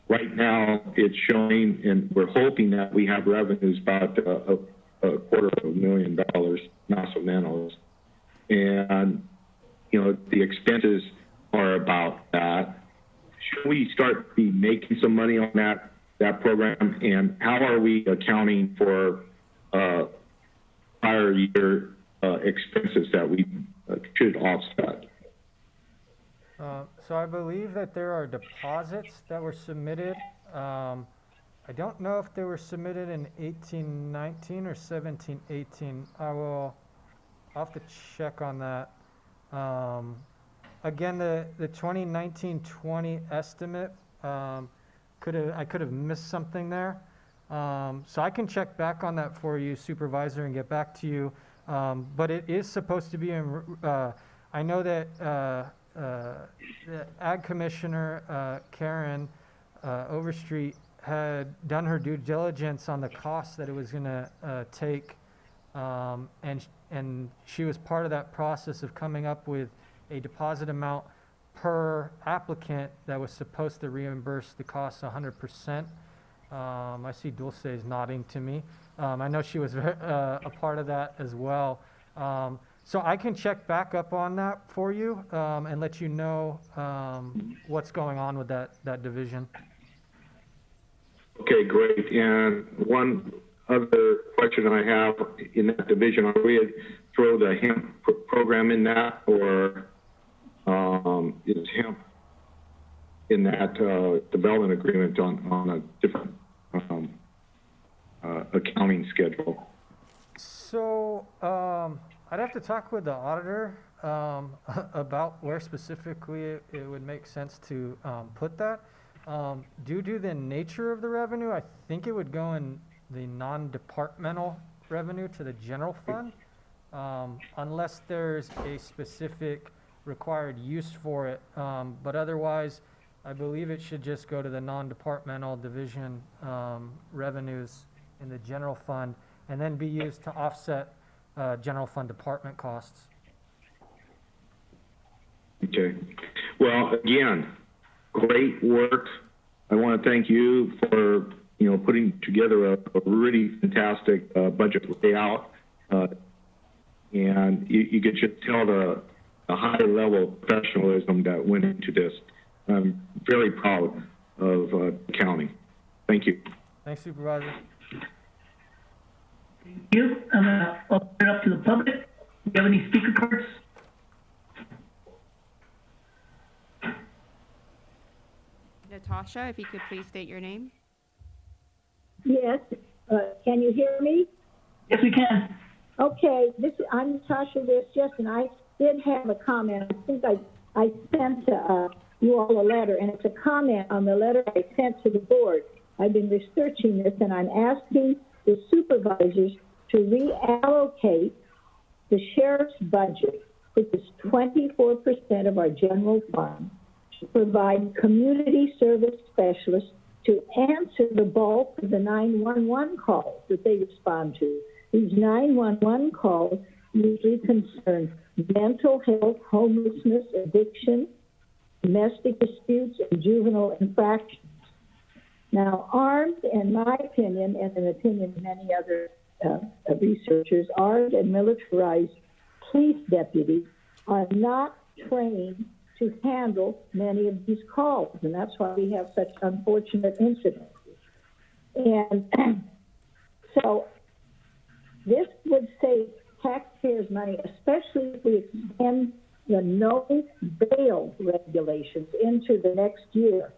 Right now, it's showing, and we're hoping that we have revenues about $250,000, más o menos. And, the expenses are about that. Should we start making some money on that program? And how are we accounting for prior year expenses that we should offset? So I believe that there are deposits that were submitted. I don't know if they were submitted in 18-19 or 17-18. I'll have to check on that. Again, the 2019-20 estimate, I could have missed something there. So I can check back on that for you, Supervisor, and get back to you. But it is supposed to be in, I know that the Ag Commissioner, Karen Overstreet, had done her due diligence on the costs that it was going to take. And she was part of that process of coming up with a deposit amount per applicant that was supposed to reimburse the costs 100%. I see Dulce is nodding to me. I know she was a part of that as well. So I can check back up on that for you and let you know what's going on with that division. Okay, great. And one other question I have in that division, are we throw the hemp program in that, or is hemp in that development agreement on a different accounting schedule? So I'd have to talk with the auditor about where specifically it would make sense to put that. Due to the nature of the revenue, I think it would go in the non-departmental revenue to the general fund, unless there's a specific required use for it. But otherwise, I believe it should just go to the non-departmental division revenues in the general fund and then be used to offset general fund department costs. Okay. Well, again, great work. I want to thank you for, putting together a really fantastic budget layout. And you could just tell the high level of professionalism that went into this. I'm very proud of the county. Thank you. Thanks, Supervisor. Thank you. I'm going to open it up to the public. Do you have any speaker cards? Natasha, if you could please state your name. Yes. Can you hear me? Yes, we can. Okay. I'm Natasha Just, and I did have a comment. I think I sent you all a letter, and it's a comment on the letter I sent to the board. I've been researching this, and I'm asking the supervisors to reallocate the sheriff's budget, which is 24% of our general fund, to provide community service specialists to answer the bulk of the 911 calls that they respond to. These 911 calls usually concern mental health, homelessness, addiction, domestic disputes, and juvenile infractions. Now, armed, in my opinion, and in the opinion of many other researchers, armed and militarized police deputies are not trained to handle many of these calls, and that's why we have such unfortunate incidents. And so this would save taxpayers money, especially if we extend the no bail regulations into the next year.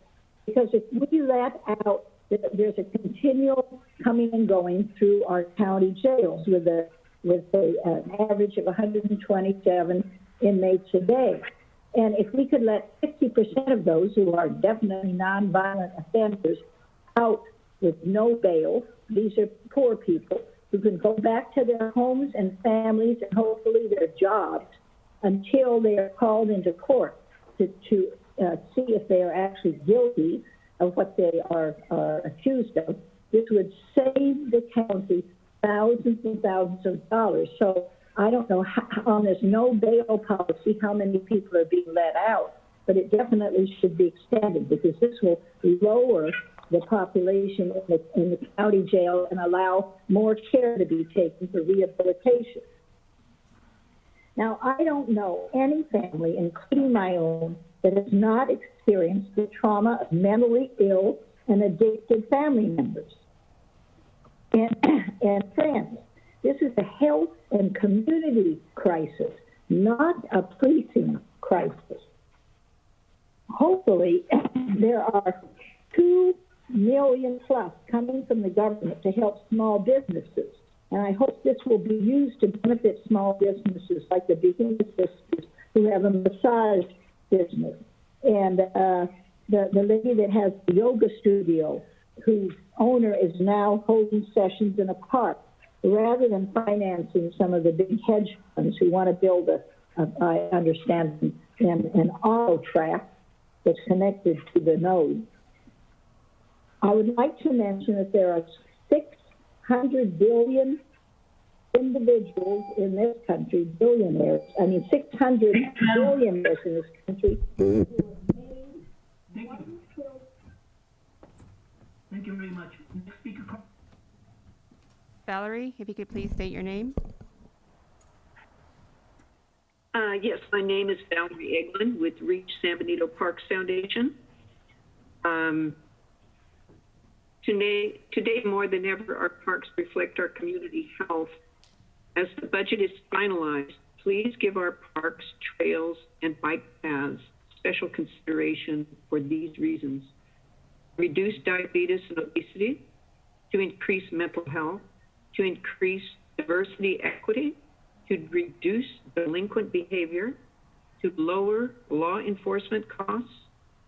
Because if we let out, there's a continual coming and going through our county jails with an average of 127 inmates a day. And if we could let 50% of those who are definitely nonviolent offenders out with no bail, these are poor people who can go back to their homes and families and hopefully their jobs until they are called into court to see if they are actually guilty of what they are accused of. This would save the county thousands and thousands of dollars. So I don't know how, on this no bail policy how many people are being let out, but it definitely should be extended because this will lower the population in the county jail and allow more care to be taken for rehabilitation. Now, I don't know any family, including my own, that has not experienced the trauma of mentally ill and addicted family members and friends. This is a health and community crisis, not a policing crisis. Hopefully, there are 2 million plus coming from the government to help small businesses. And I hope this will be used to benefit small businesses like the beginning sisters who have a massage business. And the lady that has the yoga studio, whose owner is now holding sessions in a park, rather than financing some of the big hedge funds who want to build I understand, an auto track that's connected to the node. I would like to mention that there are 600 billion individuals in this country, billionaires. 600 billionaires in this country. Thank you very much. Next speaker. Valerie, if you could please state your name. Yes, my name is Valerie Eglin with Reach San Benito Parks Foundation. Today, more than ever, our parks reflect our community health. As the budget is finalized, please give our parks, trails, and bike paths special consideration for these reasons. Reduce diabetes and obesity, to increase mental health, to increase diversity equity, to reduce delinquent behavior, to lower law enforcement costs,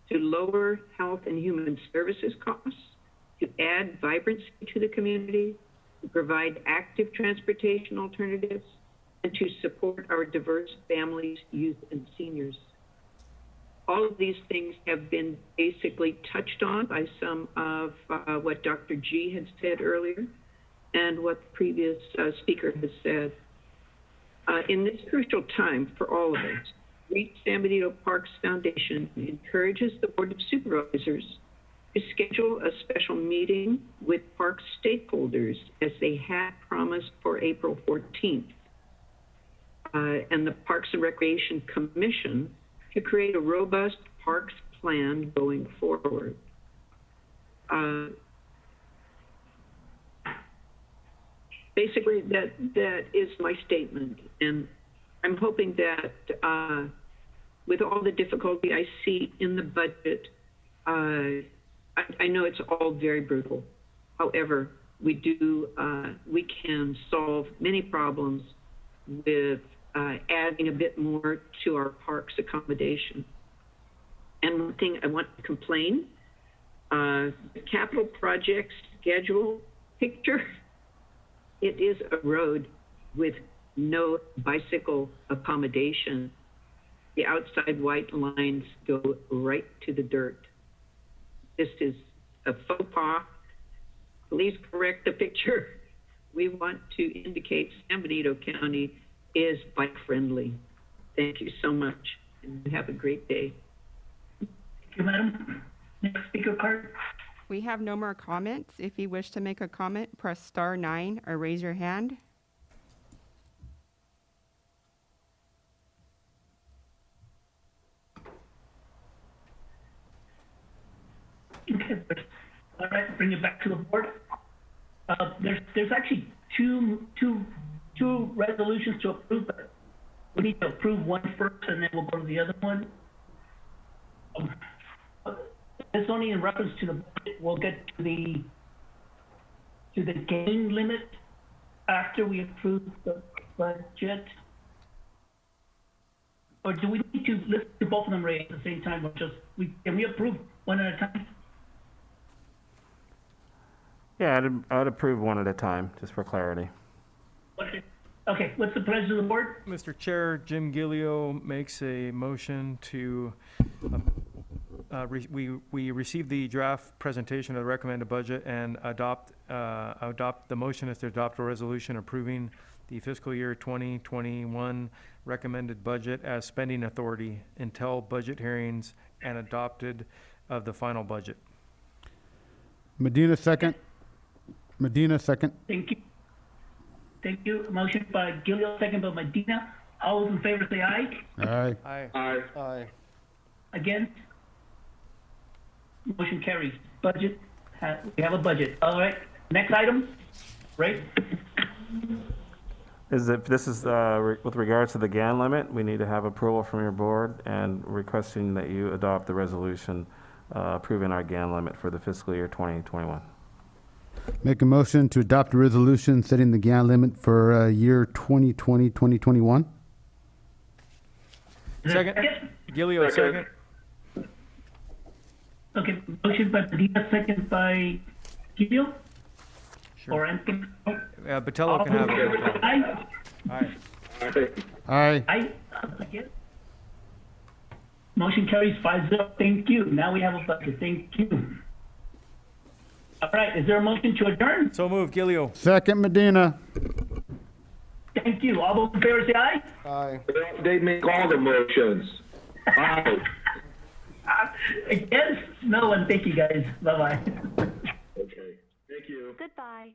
to lower health and human services costs, to add vibrancy to the community, to provide active transportation alternatives, and to support our diverse families, youth, and seniors. All of these things have been basically touched on by some of what Dr. G had said earlier and what the previous speaker has said. In this crucial time for all of us, Reach San Benito Parks Foundation encourages the Board of Supervisors to schedule a special meeting with park stakeholders as they had promised for April 14th. And the Parks and Recreation Commission to create a robust parks plan going forward. Basically, that is my statement, and I'm hoping that with all the difficulty I see in the budget, I know it's all very brutal. However, we can solve many problems with adding a bit more to our parks accommodation. And one thing I want to complain, the capital project schedule picture, it is a road with no bicycle accommodation. The outside white lines go right to the dirt. This is a faux pas. Please correct the picture. We want to indicate San Benito County is bike friendly. Thank you so much, and have a great day. Thank you, Madam. Next speaker card. We have no more comments. If you wish to make a comment, press star 9 or raise your hand. Okay, all right, bring it back to the board. There's actually two resolutions to approve, but we need to approve one first, and then we'll go to the other one. It's only in reference to the budget. We'll get to the gain limit after we approve the budget. Or do we need to listen to both of them, Ray, at the same time, or can we approve one at a time? Yeah, I'd approve one at a time, just for clarity. Okay, what's the pleasure of the board? Mr. Chair, Jim Gillio makes a motion to, we receive the draft presentation of the recommended budget and adopt the motion is to adopt a resolution approving the fiscal year 2021 recommended budget as spending authority until budget hearings and adopted of the final budget. Medina, second. Medina, second. Thank you. Thank you. Motion by Gillio, second by Medina. All those in favor say aye. Aye. Aye. Aye. Aye. Against? Motion carries. Budget, we have a budget. All right, next item, right? This is with regards to the GAN limit, we need to have approval from your board and requesting that you adopt the resolution approving our GAN limit for the fiscal year 2021. Make a motion to adopt a resolution setting the GAN limit for year 2020, 2021. Second. Gillio, second. Okay, motion by Medina, second by Gillio. Sure. Or anything? Botello can have it. Aye. Aye. Aye. Aye. Again. Motion carries 5-0. Thank you. Now we have a budget. Thank you. All right, is there a motion to adjourn? So moved, Gillio. Second, Medina. Thank you. All those in favor say aye. Aye. They make all the motions. Aye. Against? No one. Thank you, guys. Bye-bye. Okay. Thank you. Goodbye.